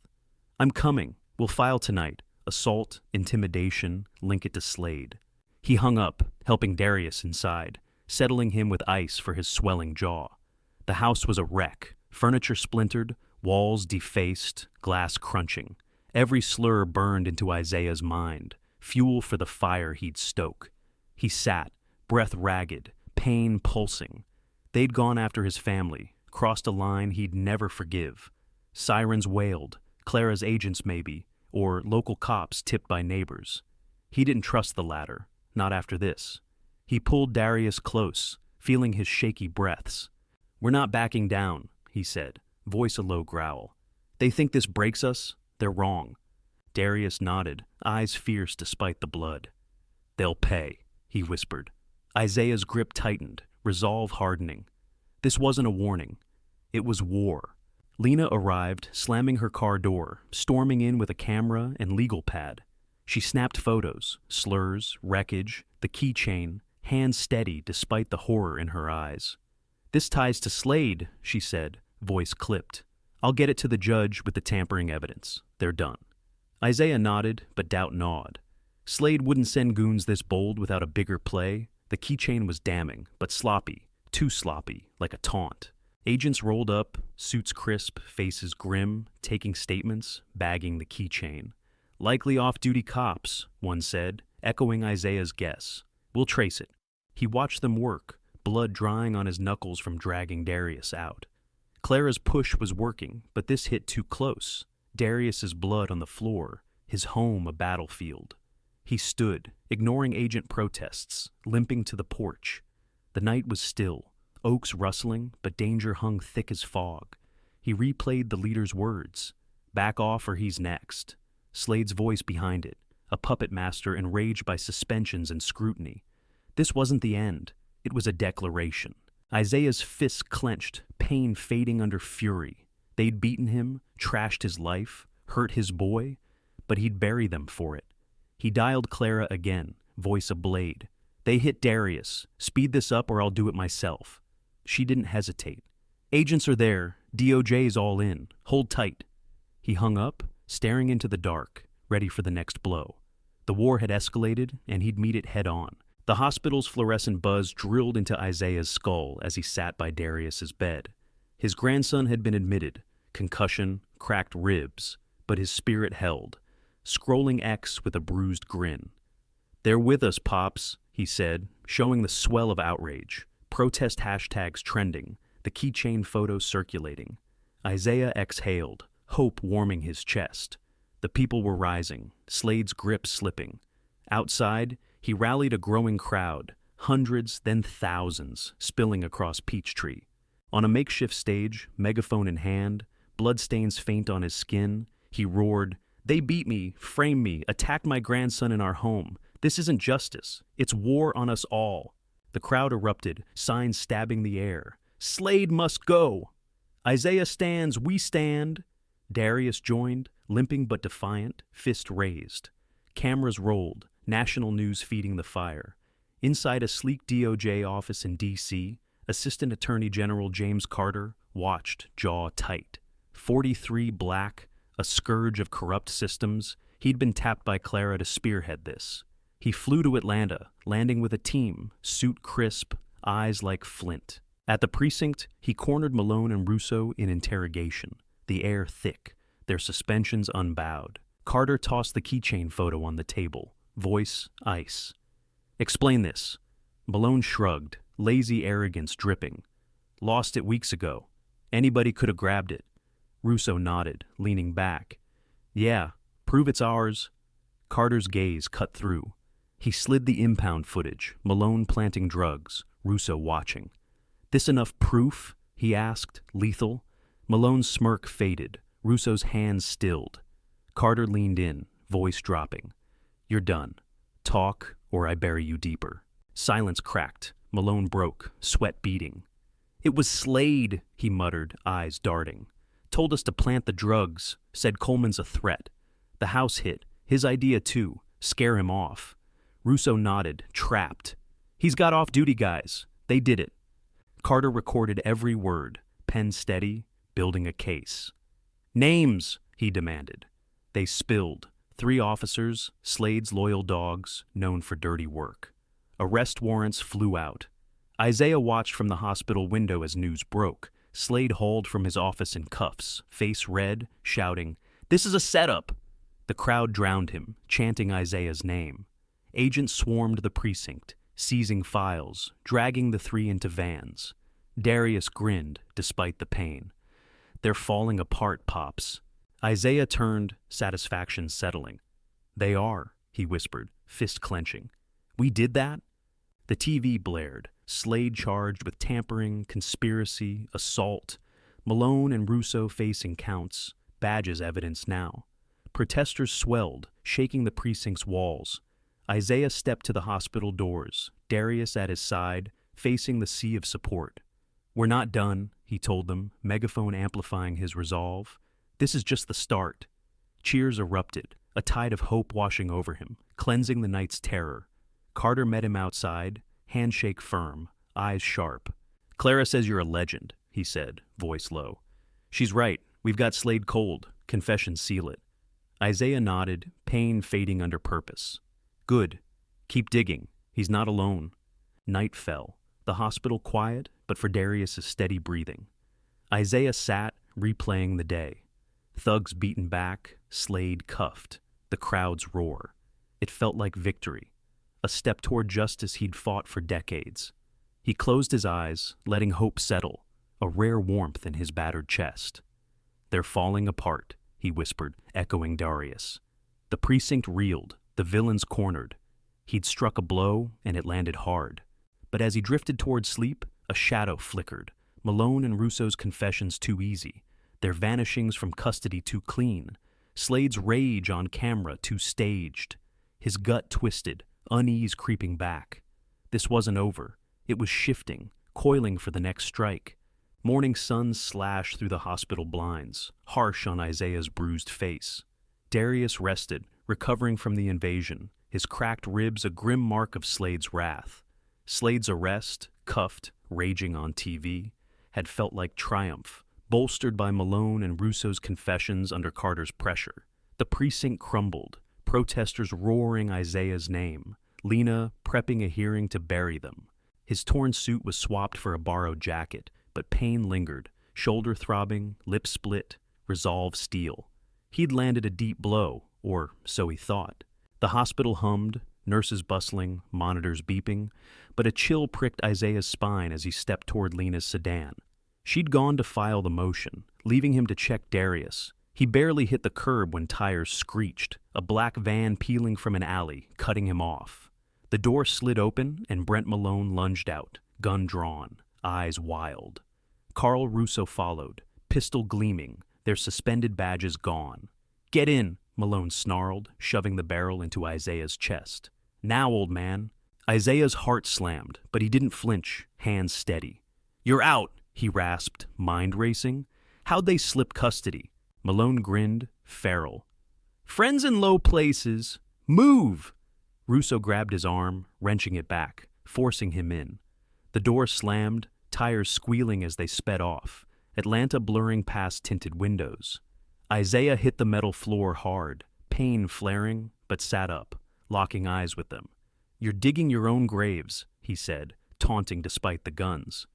"I'm coming. We'll file tonight. Assault, intimidation, link it to Slade." He hung up, helping Darius inside, settling him with ice for his swelling jaw. The house was a wreck, furniture splintered, walls defaced, glass crunching. Every slur burned into Isaiah's mind, fuel for the fire he'd stoke. He sat, breath ragged, pain pulsing. They'd gone after his family, crossed a line he'd never forgive. Sirens wailed, Clara's agents maybe, or local cops tipped by neighbors. He didn't trust the latter, not after this. He pulled Darius close, feeling his shaky breaths. "We're not backing down," he said, voice a low growl. "They think this breaks us? They're wrong." Darius nodded, eyes fierce despite the blood. "They'll pay," he whispered. Isaiah's grip tightened, resolve hardening. This wasn't a warning. It was war. Lena arrived, slamming her car door, storming in with a camera and legal pad. She snapped photos, slurs, wreckage, the keychain, hands steady despite the horror in her eyes. "This ties to Slade," she said, voice clipped. "I'll get it to the judge with the tampering evidence. They're done." Isaiah nodded, but doubt gnawed. Slade wouldn't send goons this bold without a bigger play. The keychain was damning, but sloppy, too sloppy, like a taunt. Agents rolled up, suits crisp, faces grim, taking statements, bagging the keychain. "Likely off-duty cops," one said, echoing Isaiah's guess. "We'll trace it." He watched them work, blood drying on his knuckles from dragging Darius out. Clara's push was working, but this hit too close. Darius's blood on the floor, his home a battlefield. He stood, ignoring agent protests, limping to the porch. The night was still, oaks rustling, but danger hung thick as fog. He replayed the leader's words. "Back off or he's next." Slade's voice behind it, a puppet master enraged by suspensions and scrutiny. This wasn't the end. It was a declaration. Isaiah's fists clenched, pain fading under fury. They'd beaten him, trashed his life, hurt his boy, but he'd bury them for it. He dialed Clara again, voice ablade. "They hit Darius. Speed this up or I'll do it myself." She didn't hesitate. "Agents are there. DOJ's all in. Hold tight." He hung up, staring into the dark, ready for the next blow. The war had escalated, and he'd meet it head on. The hospital's fluorescent buzz drilled into Isaiah's skull as he sat by Darius's bed. His grandson had been admitted, concussion, cracked ribs, but his spirit held, scrolling X with a bruised grin. "They're with us, Pops," he said, showing the swell of outrage. Protest hashtags trending, the keychain photos circulating. Isaiah exhaled, hope warming his chest. The people were rising, Slade's grip slipping. Outside, he rallied a growing crowd, hundreds, then thousands, spilling across Peachtree. On a makeshift stage, megaphone in hand, bloodstains faint on his skin, he roared, "They beat me, framed me, attacked my grandson in our home. This isn't justice. It's war on us all." The crowd erupted, signs stabbing the air. "Slade must go!" "Isaiah stands, we stand!" Darius joined, limping but defiant, fist raised. Cameras rolled, national news feeding the fire. Inside a sleek DOJ office in D.C., Assistant Attorney General James Carter watched, jaw tight. 43 black, a scourge of corrupt systems, he'd been tapped by Clara to spearhead this. He flew to Atlanta, landing with a team, suit crisp, eyes like flint. At the precinct, he cornered Malone and Russo in interrogation, the air thick, their suspensions unbowed. Carter tossed the keychain photo on the table, voice ice. "Explain this." Malone shrugged, lazy arrogance dripping. "Lost it weeks ago. Anybody could have grabbed it." Russo nodded, leaning back. "Yeah, prove it's ours." Carter's gaze cut through. He slid the impound footage, Malone planting drugs, Russo watching. "This enough proof?" he asked, lethal. Malone's smirk faded, Russo's hands stilled. Carter leaned in, voice dropping. "You're done. Talk, or I bury you deeper." Silence cracked. Malone broke, sweat beading. "It was Slade," he muttered, eyes darting. "Told us to plant the drugs, said Coleman's a threat. The house hit, his idea too, scare him off." Russo nodded, trapped. "He's got off-duty guys. They did it." Carter recorded every word, pen steady, building a case. "Names," he demanded. They spilled. 3 officers, Slade's loyal dogs, known for dirty work. Arrest warrants flew out. Isaiah watched from the hospital window as news broke. Slade hauled from his office in cuffs, face red, shouting, "This is a setup!" The crowd drowned him, chanting Isaiah's name. Agents swarmed the precinct, seizing files, dragging the 3 into vans. Darius grinned, despite the pain. "They're falling apart, Pops." Isaiah turned, satisfaction settling. "They are," he whispered, fist clenching. "We did that?" The TV blared, Slade charged with tampering, conspiracy, assault. Malone and Russo facing counts, badges evidence now. Protesters swelled, shaking the precinct's walls. Isaiah stepped to the hospital doors, Darius at his side, facing the sea of support. "We're not done," he told them, megaphone amplifying his resolve. "This is just the start." Cheers erupted, a tide of hope washing over him, cleansing the night's terror. Carter met him outside, handshake firm, eyes sharp. "Clara says you're a legend," he said, voice low. "She's right. We've got Slade cold. Confessions seal it." Isaiah nodded, pain fading under purpose. "Good. Keep digging. He's not alone." Night fell. The hospital quiet, but for Darius's steady breathing. Isaiah sat, replaying the day. Thugs beaten back, Slade cuffed, the crowd's roar. It felt like victory, a step toward justice he'd fought for decades. He closed his eyes, letting hope settle, a rare warmth in his battered chest. "They're falling apart," he whispered, echoing Darius. The precinct reeled, the villains cornered. He'd struck a blow, and it landed hard. But as he drifted toward sleep, a shadow flickered. Malone and Russo's confessions too easy, their vanishings from custody too clean, Slade's rage on camera too staged. His gut twisted, unease creeping back. This wasn't over. It was shifting, coiling for the next strike. Morning sun slashed through the hospital blinds, harsh on Isaiah's bruised face. Darius rested, recovering from the invasion, his cracked ribs a grim mark of Slade's wrath. Slade's arrest, cuffed, raging on TV, had felt like triumph, bolstered by Malone and Russo's confessions under Carter's pressure. The precinct crumbled, protesters roaring Isaiah's name, Lena prepping a hearing to bury them. His torn suit was swapped for a borrowed jacket, but pain lingered, shoulder throbbing, lip split, resolve steel. He'd landed a deep blow, or so he thought. The hospital hummed, nurses bustling, monitors beeping, but a chill pricked Isaiah's spine as he stepped toward Lena's sedan. She'd gone to file the motion, leaving him to check Darius. He barely hit the curb when tires screeched, a black van peeling from an alley, cutting him off. The door slid open, and Brent Malone lunged out, gun drawn, eyes wild. Carl Russo followed, pistol gleaming, their suspended badges gone. "Get in," Malone snarled, shoving the barrel into Isaiah's chest. "Now, old man." Isaiah's heart slammed, but he didn't flinch, hands steady. "You're out," he rasped, mind racing. "How'd they slip custody?" Malone grinned, feral. "Friends in low places. Move!" Russo grabbed his arm, wrenching it back, forcing him in. The door slammed, tires squealing as they sped off, Atlanta blurring past tinted windows. Isaiah hit the metal floor hard, pain flaring, but sat up, locking eyes with them. "You're digging your own graves," he said, taunting despite the guns.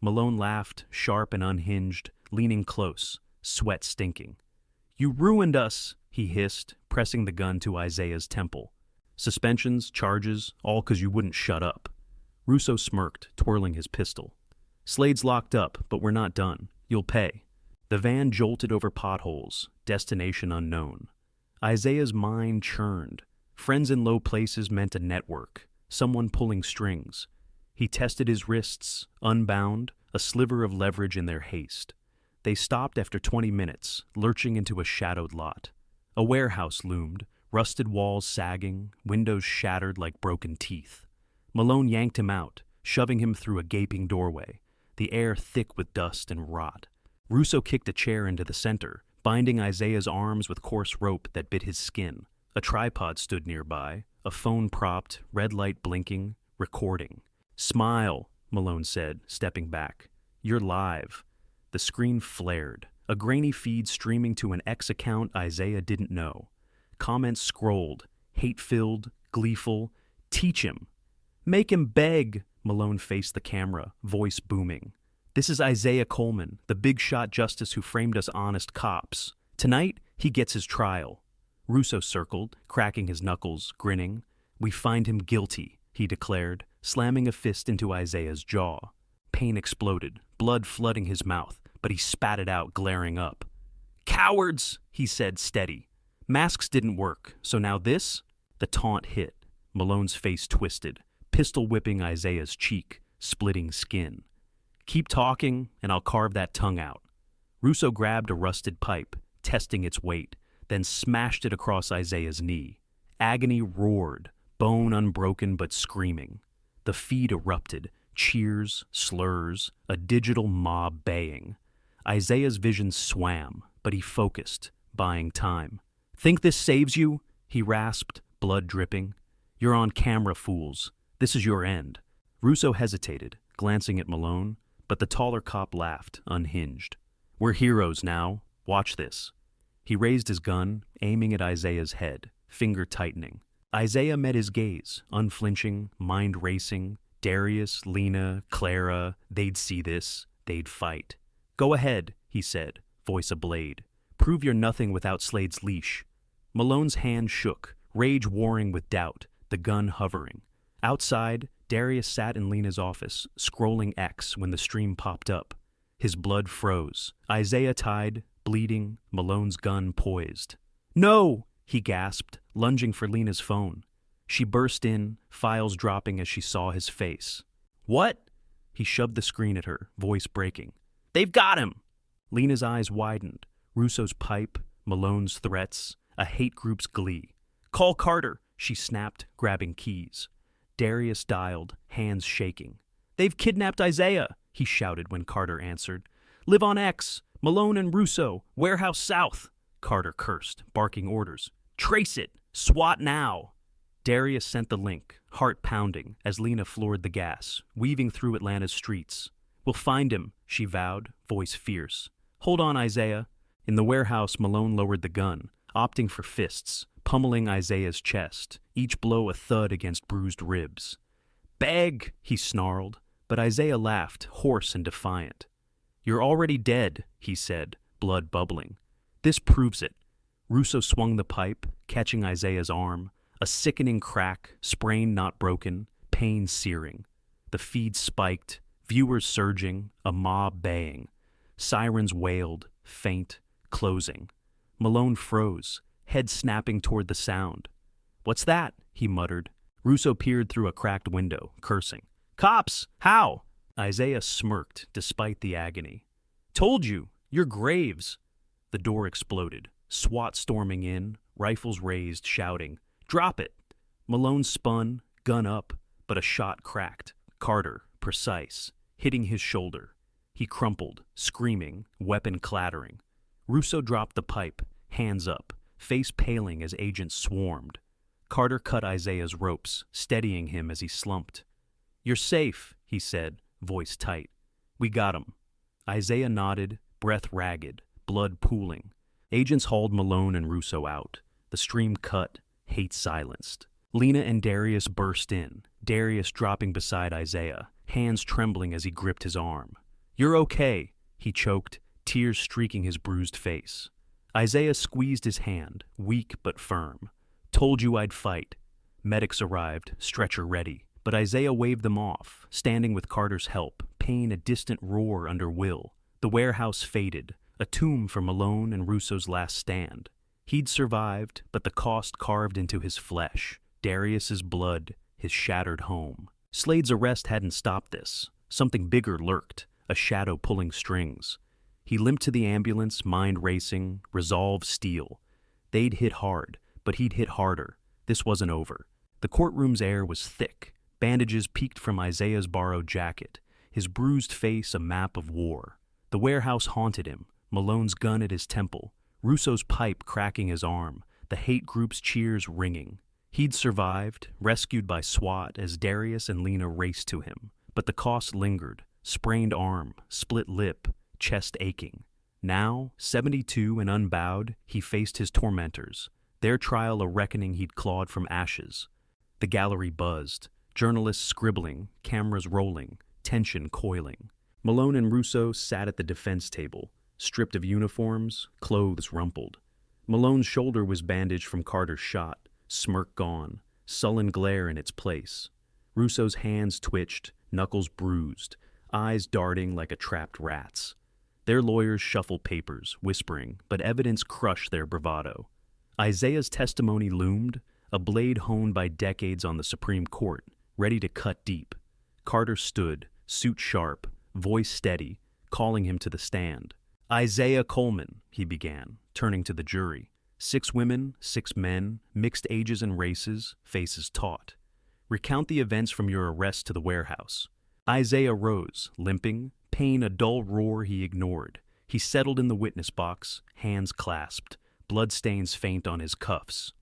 Malone laughed, sharp and unhinged, leaning close, sweat stinking. "You ruined us," he hissed, pressing the gun to Isaiah's temple. "Suspensions, charges, all 'cause you wouldn't shut up." Russo smirked, twirling his pistol. "Slade's locked up, but we're not done. You'll pay." The van jolted over potholes, destination unknown. Isaiah's mind churned. Friends in low places meant a network, someone pulling strings. He tested his wrists, unbound, a sliver of leverage in their haste. They stopped after 20 minutes, lurching into a shadowed lot. A warehouse loomed, rusted walls sagging, windows shattered like broken teeth. Malone yanked him out, shoving him through a gaping doorway, the air thick with dust and rot. Russo kicked a chair into the center, binding Isaiah's arms with coarse rope that bit his skin. A tripod stood nearby, a phone propped, red light blinking, recording. "Smile," Malone said, stepping back. "You're live." The screen flared, a grainy feed streaming to an X account Isaiah didn't know. Comments scrolled, hate-filled, gleeful. "Teach him." "Make him beg," Malone faced the camera, voice booming. "This is Isaiah Coleman, the big-shot justice who framed us honest cops. Tonight, he gets his trial." Russo circled, cracking his knuckles, grinning. "We find him guilty," he declared, slamming a fist into Isaiah's jaw. Pain exploded, blood flooding his mouth, but he spat it out, glaring up. "Cowards," he said, steady. "Masks didn't work, so now this?" The taunt hit. Malone's face twisted, pistol whipping Isaiah's cheek, splitting skin. "Keep talking, and I'll carve that tongue out." Russo grabbed a rusted pipe, testing its weight, then smashed it across Isaiah's knee. Agony roared, bone unbroken but screaming. The feed erupted, cheers, slurs, a digital mob baying. Isaiah's vision swam, but he focused, buying time. "Think this saves you?" he rasped, blood dripping. "You're on camera, fools. This is your end." Russo hesitated, glancing at Malone, but the taller cop laughed, unhinged. "We're heroes now. Watch this." He raised his gun, aiming at Isaiah's head, finger tightening. Isaiah met his gaze, unflinching, mind racing. Darius, Lena, Clara, they'd see this, they'd fight. "Go ahead," he said, voice ablade. "Prove you're nothing without Slade's leash." Malone's hand shook, rage warring with doubt, the gun hovering. Outside, Darius sat in Lena's office, scrolling X when the stream popped up. His blood froze. Isaiah tied, bleeding, Malone's gun poised. "No!" he gasped, lunging for Lena's phone. She burst in, files dropping as she saw his face. "What?" He shoved the screen at her, voice breaking. "They've got him!" Lena's eyes widened. Russo's pipe, Malone's threats, a hate group's glee. "Call Carter," she snapped, grabbing keys. Darius dialed, hands shaking. "They've kidnapped Isaiah," he shouted when Carter answered. "Live on X, Malone and Russo, Warehouse South." Carter cursed, barking orders. "Trace it! SWAT now!" Darius sent the link, heart pounding, as Lena floored the gas, weaving through Atlanta's streets. "We'll find him," she vowed, voice fierce. "Hold on, Isaiah." In the warehouse, Malone lowered the gun, opting for fists, pummeling Isaiah's chest, each blow a thud against bruised ribs. "Beg!" he snarled, but Isaiah laughed, hoarse and defiant. "You're already dead," he said, blood bubbling. "This proves it." Russo swung the pipe, catching Isaiah's arm, a sickening crack, sprain not broken, pain searing. The feed spiked, viewers surging, a mob baying. Sirens wailed, faint, closing. Malone froze, head snapping toward the sound. "What's that?" he muttered. Russo peered through a cracked window, cursing. "Cops! How?" Isaiah smirked, despite the agony. "Told you! You're graves!" The door exploded, SWAT storming in, rifles raised, shouting, "Drop it!" Malone spun, gun up, but a shot cracked. Carter, precise, hitting his shoulder. He crumpled, screaming, weapon clattering. Russo dropped the pipe, hands up, face paling as agents swarmed. Carter cut Isaiah's ropes, steadying him as he slumped. "You're safe," he said, voice tight. "We got him." Isaiah nodded, breath ragged, blood pooling. Agents hauled Malone and Russo out. The stream cut, hate silenced. Lena and Darius burst in, Darius dropping beside Isaiah, hands trembling as he gripped his arm. "You're okay," he choked, tears streaking his bruised face. Isaiah squeezed his hand, weak but firm. "Told you I'd fight." Medics arrived, stretcher ready, but Isaiah waved them off, standing with Carter's help, pain a distant roar under will. The warehouse faded, a tomb for Malone and Russo's last stand. He'd survived, but the cost carved into his flesh. Darius's blood, his shattered home. Slade's arrest hadn't stopped this. Something bigger lurked, a shadow pulling strings. He limped to the ambulance, mind racing, resolve steel. They'd hit hard, but he'd hit harder. This wasn't over. The courtroom's air was thick. Bandages peeked from Isaiah's borrowed jacket, his bruised face a map of war. The warehouse haunted him, Malone's gun at his temple, Russo's pipe cracking his arm, the hate group's cheers ringing. He'd survived, rescued by SWAT as Darius and Lena raced to him, but the cost lingered. Sprained arm, split lip, chest aching. Now, 72 and unbowed, he faced his tormentors, their trial a reckoning he'd clawed from ashes. The gallery buzzed, journalists scribbling, cameras rolling, tension coiling. Malone and Russo sat at the defense table, stripped of uniforms, clothes rumpled. Malone's shoulder was bandaged from Carter's shot, smirk gone, sullen glare in its place. Russo's hands twitched, knuckles bruised, eyes darting like a trapped rat's. Their lawyers shuffled papers, whispering, but evidence crushed their bravado. Isaiah's testimony loomed, a blade honed by decades on the Supreme Court, ready to cut deep. Carter stood, suit sharp, voice steady, calling him to the stand. Isaiah Coleman, he began, turning to the jury. 6 women, 6 men, mixed ages and races, faces taut. Recount the events from your arrest to the warehouse. Isaiah rose, limping, pain a dull roar he ignored. He settled in the witness box, hands clasped, bloodstains faint on his cuffs.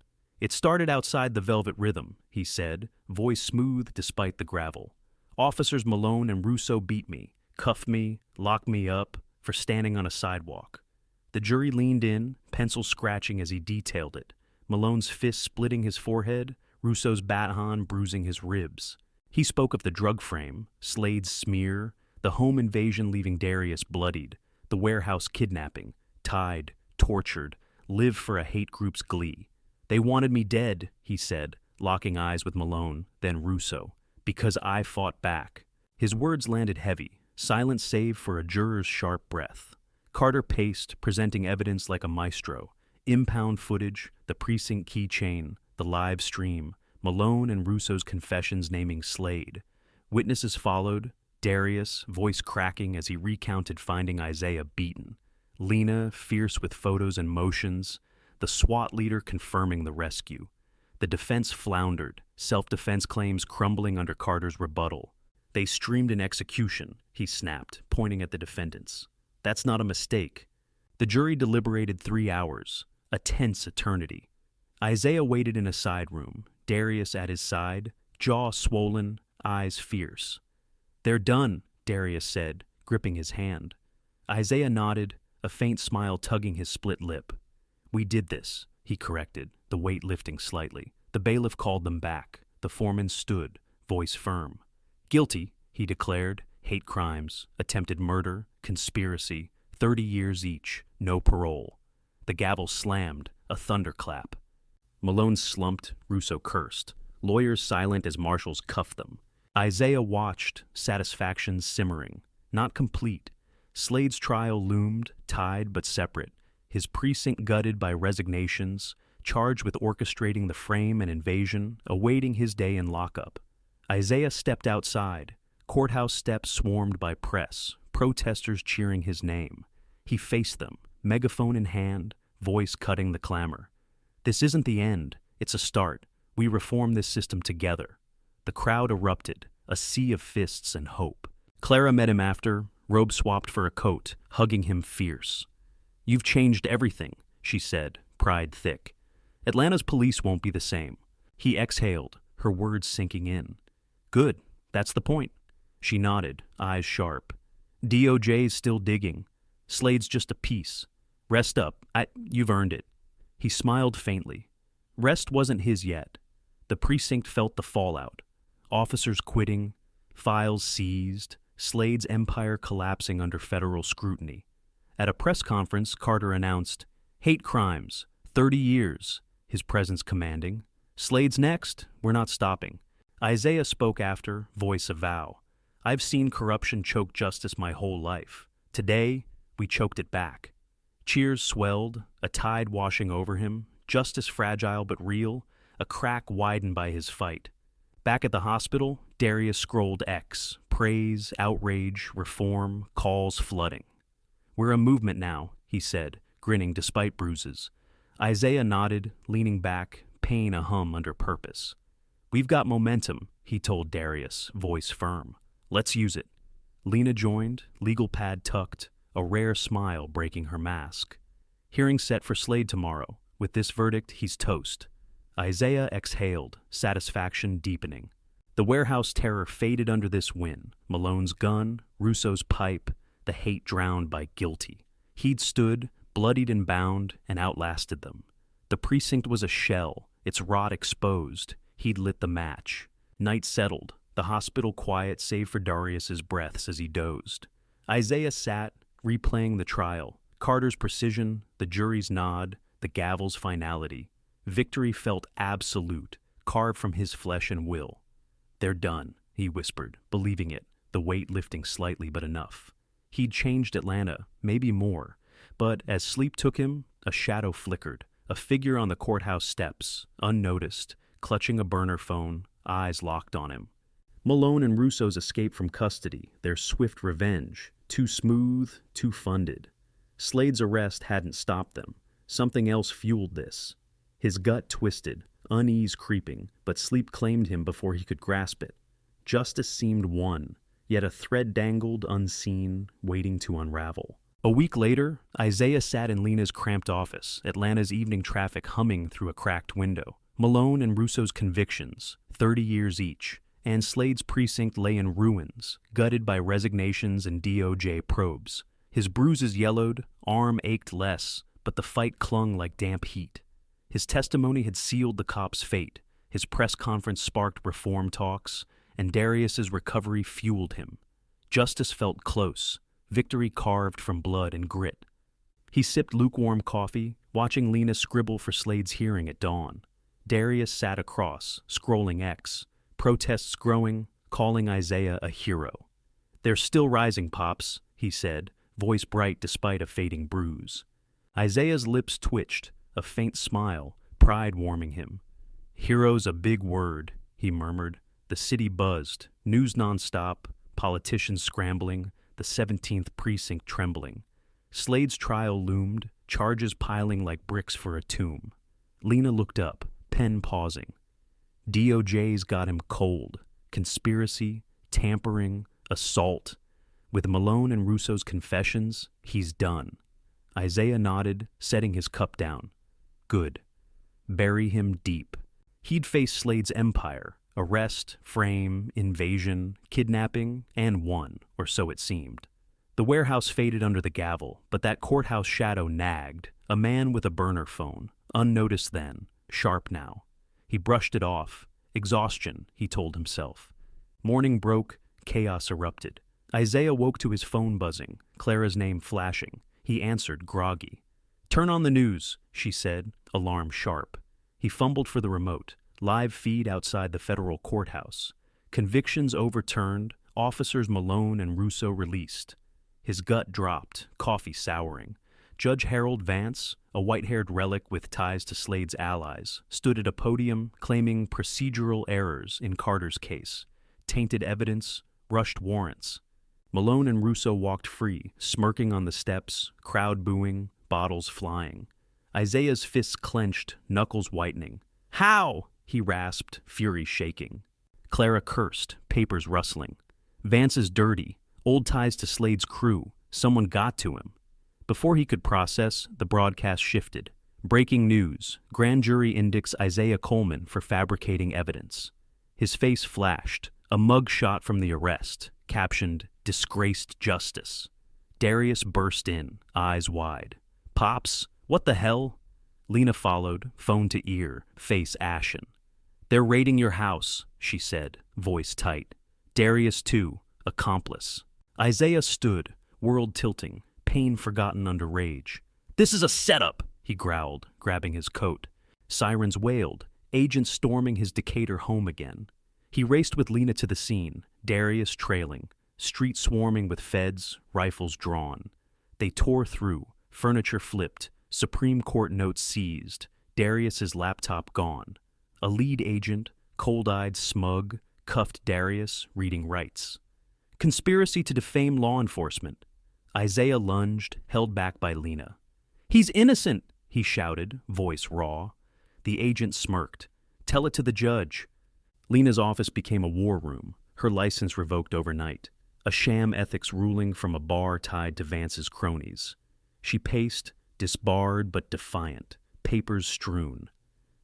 It started outside the velvet rhythm, he said, voice smooth despite the gravel. Officers Malone and Russo beat me, cuffed me, locked me up for standing on a sidewalk. The jury leaned in, pencil scratching as he detailed it, Malone's fist splitting his forehead, Russo's baton bruising his ribs. He spoke of the drug frame, Slade's smear, the home invasion leaving Darius bloodied, the warehouse kidnapping, tied, tortured, live for a hate group's glee. They wanted me dead, he said, locking eyes with Malone, then Russo, because I fought back. His words landed heavy, silent save for a juror's sharp breath. Carter paced, presenting evidence like a maestro. Impound footage, the precinct keychain, the live stream, Malone and Russo's confessions naming Slade. Witnesses followed, Darius, voice cracking as he recounted finding Isaiah beaten. Lena, fierce with photos and motions, the SWAT leader confirming the rescue. The defense floundered, self-defense claims crumbling under Carter's rebuttal. They streamed an execution, he snapped, pointing at the defendants. That's not a mistake. The jury deliberated 3 hours, a tense eternity. Isaiah waited in a side room, Darius at his side, jaw swollen, eyes fierce. They're done, Darius said, gripping his hand. Isaiah nodded, a faint smile tugging his split lip. We did this, he corrected, the weight lifting slightly. The bailiff called them back. The foreman stood, voice firm. Guilty, he declared, hate crimes, attempted murder, conspiracy, 30 years each, no parole. The gavel slammed, a thunderclap. Malone slumped, Russo cursed. Lawyers silent as marshals cuffed them. Isaiah watched, satisfaction simmering. Not complete. Slade's trial loomed, tied but separate. His precinct gutted by resignations, charged with orchestrating the frame and invasion, awaiting his day in lockup. Isaiah stepped outside. Courthouse steps swarmed by press, protesters cheering his name. He faced them, megaphone in hand, voice cutting the clamor. This isn't the end, it's a start. We reform this system together. The crowd erupted, a sea of fists and hope. Clara met him after, robe swapped for a coat, hugging him fierce. You've changed everything, she said, pride thick. Atlanta's police won't be the same. He exhaled, her words sinking in. Good, that's the point. She nodded, eyes sharp. DOJ's still digging. Slade's just a piece. Rest up, you've earned it. He smiled faintly. Rest wasn't his yet. The precinct felt the fallout. Officers quitting, files seized, Slade's empire collapsing under federal scrutiny. At a press conference, Carter announced, hate crimes, 30 years, his presence commanding. Slade's next, we're not stopping. Isaiah spoke after, voice a vow. I've seen corruption choke justice my whole life. Today, we choked it back. Cheers swelled, a tide washing over him, justice fragile but real, a crack widened by his fight. Back at the hospital, Darius scrolled X, praise, outrage, reform, calls flooding. "We're a movement now," he said, grinning despite bruises. Isaiah nodded, leaning back, pain a hum under purpose. "We've got momentum," he told Darius, voice firm. "Let's use it." Lena joined, legal pad tucked, a rare smile breaking her mask. "Hearing set for Slade tomorrow. With this verdict, he's toast." Isaiah exhaled, satisfaction deepening. The warehouse terror faded under this win. Malone's gun, Russo's pipe, the hate drowned by guilty. He'd stood, bloodied and bound, and outlasted them. The precinct was a shell, its rot exposed. He'd lit the match. Night settled, the hospital quiet save for Darius's breaths as he dozed. Isaiah sat, replaying the trial. Carter's precision, the jury's nod, the gavel's finality. Victory felt absolute, carved from his flesh and will. "They're done," he whispered, believing it, the weight lifting slightly but enough. He'd changed Atlanta, maybe more, but as sleep took him, a shadow flickered, a figure on the courthouse steps, unnoticed, clutching a burner phone, eyes locked on him. Malone and Russo's escape from custody, their swift revenge, too smooth, too funded. Slade's arrest hadn't stopped them. Something else fueled this. His gut twisted, unease creeping, but sleep claimed him before he could grasp it. Justice seemed won, yet a thread dangled unseen, waiting to unravel. A week later, Isaiah sat in Lena's cramped office, Atlanta's evening traffic humming through a cracked window. Malone and Russo's convictions, 30 years each, and Slade's precinct lay in ruins, gutted by resignations and DOJ probes. His bruises yellowed, arm ached less, but the fight clung like damp heat. His testimony had sealed the cop's fate. His press conference sparked reform talks, and Darius's recovery fueled him. Justice felt close, victory carved from blood and grit. He sipped lukewarm coffee, watching Lena scribble for Slade's hearing at dawn. Darius sat across, scrolling X, protests growing, calling Isaiah a hero. "They're still rising, Pops," he said, voice bright despite a fading bruise. Isaiah's lips twitched, a faint smile, pride warming him. "Hero's a big word," he murmured. The city buzzed, news nonstop, politicians scrambling, the 17th precinct trembling. Slade's trial loomed, charges piling like bricks for a tomb. Lena looked up, pen pausing. DOJ's got him cold. Conspiracy, tampering, assault. With Malone and Russo's confessions, he's done. Isaiah nodded, setting his cup down. Good. Bury him deep. He'd face Slade's empire, arrest, frame, invasion, kidnapping, and won, or so it seemed. The warehouse faded under the gavel, but that courthouse shadow nagged, a man with a burner phone, unnoticed then, sharp now. He brushed it off. Exhaustion, he told himself. Morning broke, chaos erupted. Isaiah woke to his phone buzzing, Clara's name flashing. He answered, groggy. "Turn on the news," she said, alarm sharp. He fumbled for the remote. Live feed outside the federal courthouse. Convictions overturned, Officers Malone and Russo released. His gut dropped, coffee souring. Judge Harold Vance, a white-haired relic with ties to Slade's allies, stood at a podium claiming procedural errors in Carter's case. Tainted evidence, rushed warrants. Malone and Russo walked free, smirking on the steps, crowd booing, bottles flying. Isaiah's fists clenched, knuckles whitening. "How?" he rasped, fury shaking. Clara cursed, papers rustling. "Vance is dirty. Old ties to Slade's crew. Someone got to him." Before he could process, the broadcast shifted. Breaking news. Grand jury indicts Isaiah Coleman for fabricating evidence. His face flashed. A mug shot from the arrest, captioned, "Disgraced Justice." Darius burst in, eyes wide. "Pops, what the hell?" Lena followed, phone to ear, face ashen. "They're raiding your house," she said, voice tight. Darius, too, accomplice. Isaiah stood, world tilting, pain forgotten under rage. "This is a setup," he growled, grabbing his coat. Sirens wailed, agents storming his Decatur home again. He raced with Lena to the scene, Darius trailing, street swarming with feds, rifles drawn. They tore through, furniture flipped, Supreme Court notes seized, Darius's laptop gone. A lead agent, cold-eyed, smug, cuffed Darius, reading rights. "Conspiracy to defame law enforcement." Isaiah lunged, held back by Lena. "He's innocent!" he shouted, voice raw. The agent smirked. "Tell it to the judge." Lena's office became a war room, her license revoked overnight, a sham ethics ruling from a bar tied to Vance's cronies. She paced, disbarred but defiant, papers strewn.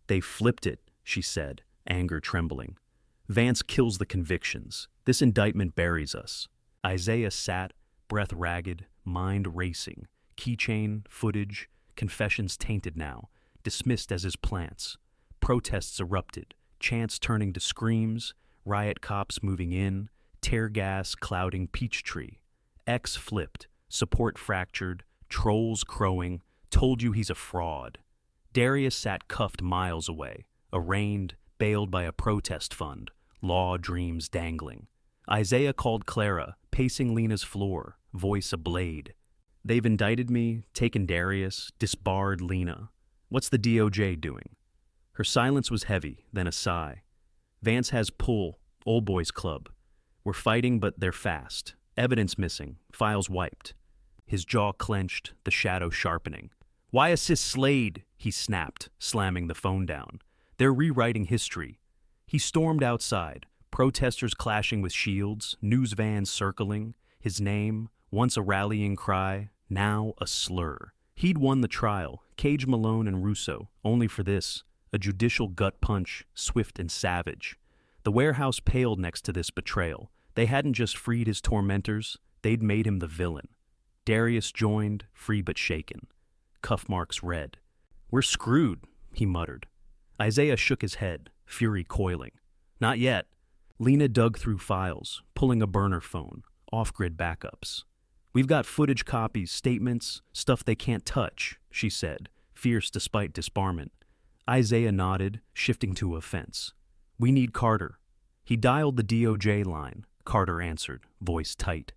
"They flipped it," she said, anger trembling. "Vance kills the convictions. This indictment buries us." Isaiah sat, breath ragged, mind racing, keychain, footage, confessions tainted now, dismissed as his plants. Protests erupted, chants turning to screams, riot cops moving in, tear gas clouding Peachtree. X flipped, support fractured, trolls crowing, told you he's a fraud. Darius sat cuffed miles away, arraigned, bailed by a protest fund, law dreams dangling. Isaiah called Clara, pacing Lena's floor, voice ablade. "They've indicted me, taken Darius, disbarred Lena. What's the DOJ doing?" Her silence was heavy, then a sigh. "Vance has pull, old boys club. We're fighting, but they're fast. Evidence missing, files wiped." His jaw clenched, the shadow sharpening. "Why assist Slade?" he snapped, slamming the phone down. "They're rewriting history." He stormed outside, protesters clashing with shields, news vans circling, his name, once a rallying cry, now a slur. He'd won the trial, caged Malone and Russo, only for this, a judicial gut punch, swift and savage. The warehouse paled next to this betrayal. They hadn't just freed his tormentors, they'd made him the villain. Darius joined, free but shaken. Cuff marks red. "We're screwed," he muttered. Isaiah shook his head, fury coiling. "Not yet." Lena dug through files, pulling a burner phone, off-grid backups. "We've got footage copies, statements, stuff they can't touch," she said, fierce despite disbarment. Isaiah nodded, shifting to offense. "We need Carter." He dialed the DOJ line. Carter answered, voice tight.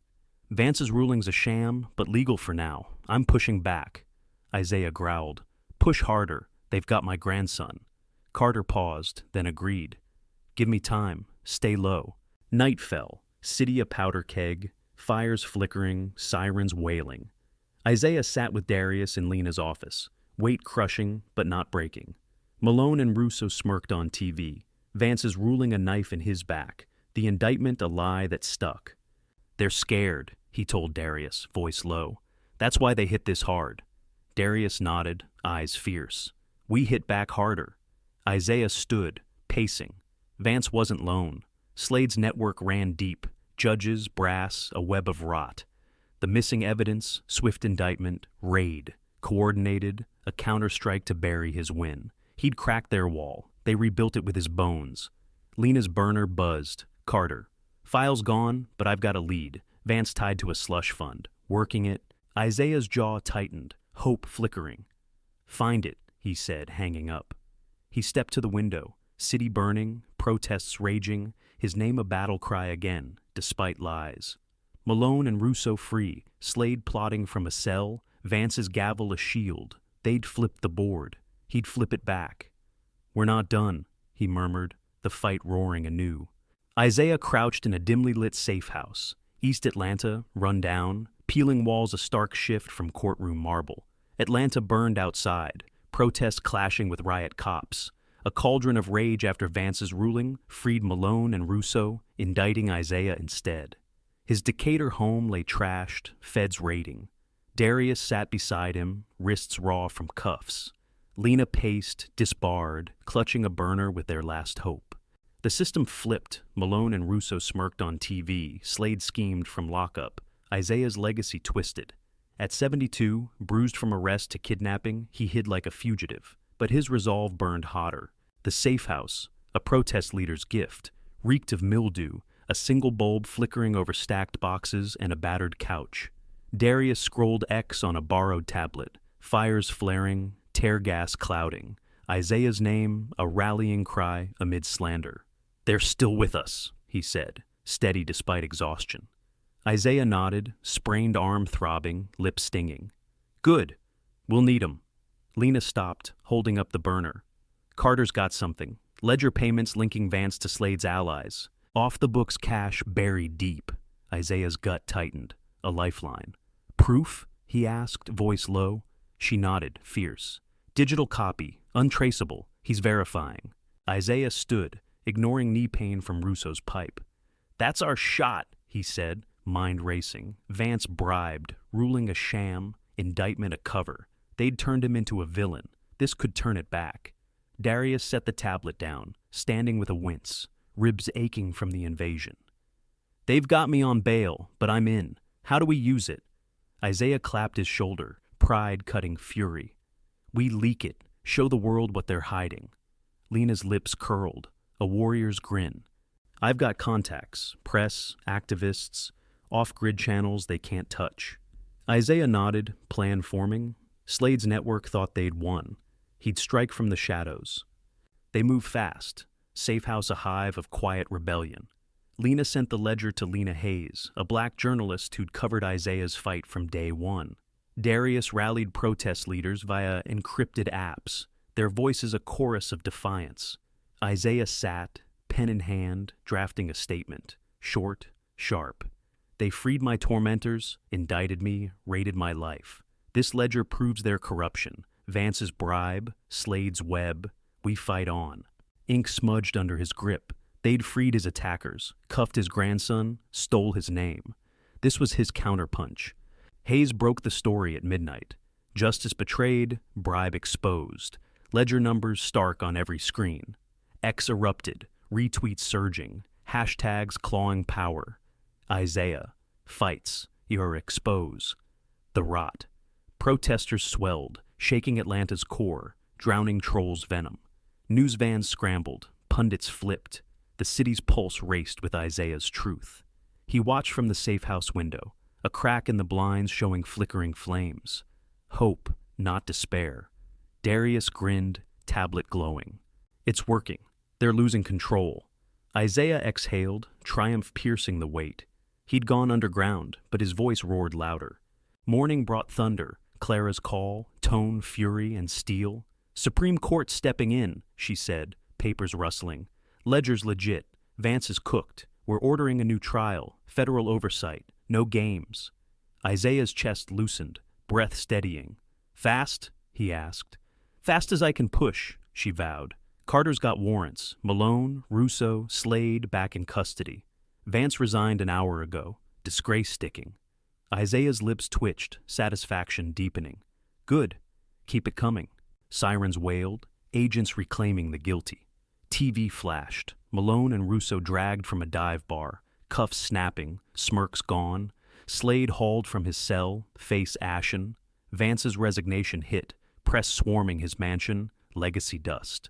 "Vance's ruling's a sham, but legal for now. I'm pushing back." Isaiah growled. "Push harder. They've got my grandson." Carter paused, then agreed. "Give me time. Stay low." Night fell, city a powder keg, fires flickering, sirens wailing. Isaiah sat with Darius in Lena's office, weight crushing but not breaking. Malone and Russo smirked on TV, Vance's ruling a knife in his back, the indictment a lie that stuck. "They're scared," he told Darius, voice low. "That's why they hit this hard." Darius nodded, eyes fierce. "We hit back harder." Isaiah stood, pacing. Vance wasn't lone. Slade's network ran deep, judges, brass, a web of rot. The missing evidence, swift indictment, raid, coordinated, a counterstrike to bury his win. He'd cracked their wall. They rebuilt it with his bones. Lena's burner buzzed. Carter. "File's gone, but I've got a lead. Vance tied to a slush fund. Working it." Isaiah's jaw tightened, hope flickering. "Find it," he said, hanging up. He stepped to the window. City burning, protests raging, his name a battle cry again, despite lies. Malone and Russo free, Slade plotting from a cell, Vance's gavel a shield. They'd flip the board. He'd flip it back. "We're not done," he murmured, the fight roaring anew. Isaiah crouched in a dimly lit safe house. East Atlanta, run down, peeling walls a stark shift from courtroom marble. Atlanta burned outside, protests clashing with riot cops. A cauldron of rage after Vance's ruling freed Malone and Russo, indicting Isaiah instead. His Decatur home lay trashed, feds raiding. Darius sat beside him, wrists raw from cuffs. Lena paced, disbarred, clutching a burner with their last hope. The system flipped. Malone and Russo smirked on TV. Slade schemed from lockup. Isaiah's legacy twisted. At 72, bruised from arrest to kidnapping, he hid like a fugitive. But his resolve burned hotter. The safe house, a protest leader's gift, reeked of mildew, a single bulb flickering over stacked boxes and a battered couch. Darius scrolled X on a borrowed tablet, fires flaring, tear gas clouding. Isaiah's name, a rallying cry amid slander. "They're still with us," he said, steady despite exhaustion. Isaiah nodded, sprained arm throbbing, lip stinging. "Good. We'll need 'em." Lena stopped, holding up the burner. "Carter's got something. Ledger payments linking Vance to Slade's allies. Off-the-books cash buried deep." Isaiah's gut tightened. A lifeline. Proof? He asked, voice low. She nodded, fierce. Digital copy, untraceable, he's verifying. Isaiah stood, ignoring knee pain from Russo's pipe. That's our shot, he said, mind racing. Vance bribed, ruling a sham, indictment a cover. They'd turned him into a villain. This could turn it back. Darius set the tablet down, standing with a wince, ribs aching from the invasion. They've got me on bail, but I'm in. How do we use it? Isaiah clapped his shoulder, pride cutting fury. We leak it, show the world what they're hiding. Lena's lips curled, a warrior's grin. I've got contacts, press, activists, off-grid channels they can't touch. Isaiah nodded, plan forming. Slade's network thought they'd won. He'd strike from the shadows. They moved fast, safe house a hive of quiet rebellion. Lena sent the ledger to Lena Hayes, a black journalist who'd covered Isaiah's fight from day one. Darius rallied protest leaders via encrypted apps, their voices a chorus of defiance. Isaiah sat, pen in hand, drafting a statement, short, sharp. They freed my tormentors, indicted me, raided my life. This ledger proves their corruption. Vance's bribe, Slade's web. We fight on. Ink smudged under his grip. They'd freed his attackers, cuffed his grandson, stole his name. This was his counterpunch. Hayes broke the story at midnight. Justice betrayed, bribe exposed. Ledger numbers stark on every screen. X erupted, retweets surging, hashtags clawing power. Isaiah, fights, you're expose. The rot. Protesters swelled, shaking Atlanta's core, drowning trolls' venom. News vans scrambled, pundits flipped. The city's pulse raced with Isaiah's truth. He watched from the safe house window, a crack in the blinds showing flickering flames. Hope, not despair. Darius grinned, tablet glowing. It's working. They're losing control. Isaiah exhaled, triumph piercing the weight. He'd gone underground, but his voice roared louder. Morning brought thunder, Clara's call, tone, fury, and steel. Supreme Court stepping in, she said, papers rustling. Ledger's legit. Vance is cooked. We're ordering a new trial, federal oversight, no games. Isaiah's chest loosened, breath steadying. Fast? He asked. Fast as I can push, she vowed. Carter's got warrants. Malone, Russo, Slade back in custody. Vance resigned an hour ago, disgrace sticking. Isaiah's lips twitched, satisfaction deepening. Good. Keep it coming. Sirens wailed, agents reclaiming the guilty. TV flashed. Malone and Russo dragged from a dive bar, cuffs snapping, smirks gone. Slade hauled from his cell, face ashen. Vance's resignation hit, press swarming his mansion, legacy dust.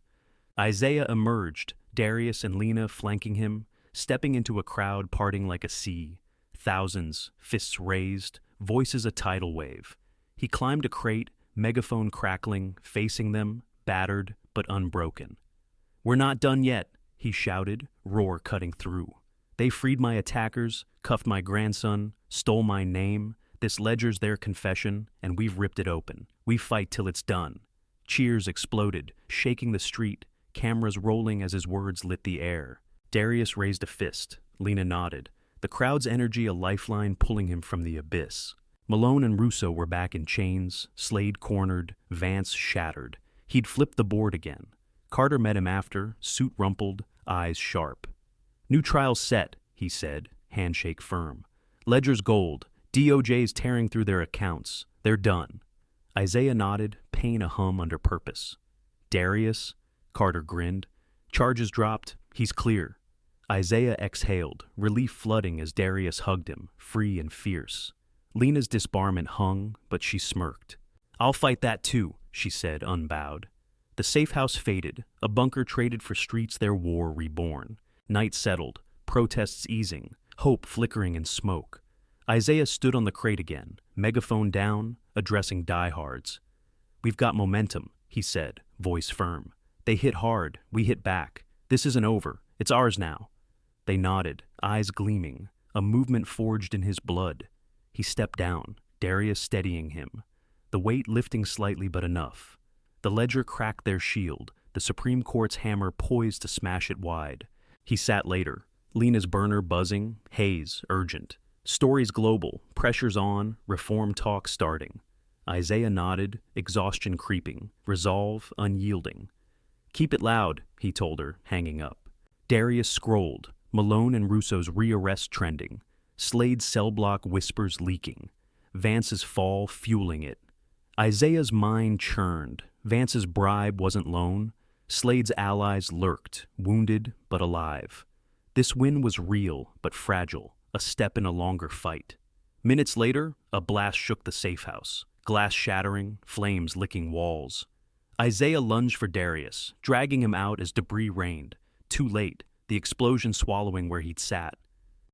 Isaiah emerged, Darius and Lena flanking him, stepping into a crowd parting like a sea. Thousands, fists raised, voices a tidal wave. He climbed a crate, megaphone crackling, facing them, battered but unbroken. We're not done yet, he shouted, roar cutting through. They freed my attackers, cuffed my grandson, stole my name. This ledger's their confession, and we've ripped it open. We fight till it's done. Cheers exploded, shaking the street, cameras rolling as his words lit the air. Darius raised a fist. Lena nodded. The crowd's energy a lifeline pulling him from the abyss. Malone and Russo were back in chains, Slade cornered, Vance shattered. He'd flipped the board again. Carter met him after, suit rumpled, eyes sharp. New trial set, he said, handshake firm. Ledger's gold. DOJ's tearing through their accounts. They're done. Isaiah nodded, pain a hum under purpose. Darius? Carter grinned. Charges dropped. He's clear. Isaiah exhaled, relief flooding as Darius hugged him, free and fierce. Lena's disbarment hung, but she smirked. I'll fight that too, she said, unbowed. The safe house faded, a bunker traded for streets their war reborn. Night settled, protests easing, hope flickering in smoke. Isaiah stood on the crate again, megaphone down, addressing diehards. We've got momentum, he said, voice firm. They hit hard, we hit back. This isn't over, it's ours now. They nodded, eyes gleaming, a movement forged in his blood. He stepped down, Darius steadying him, the weight lifting slightly but enough. The ledger cracked their shield, the Supreme Court's hammer poised to smash it wide. He sat later, Lena's burner buzzing, Hayes urgent. Stories global, pressures on, reform talk starting. Isaiah nodded, exhaustion creeping, resolve unyielding. Keep it loud, he told her, hanging up. Darius scrolled, Malone and Russo's rearrest trending, Slade's cell block whispers leaking, Vance's fall fueling it. Isaiah's mind churned. Vance's bribe wasn't loan. Slade's allies lurked, wounded but alive. This win was real but fragile, a step in a longer fight. Minutes later, a blast shook the safe house, glass shattering, flames licking walls. Isaiah lunged for Darius, dragging him out as debris rained. Too late, the explosion swallowing where he'd sat.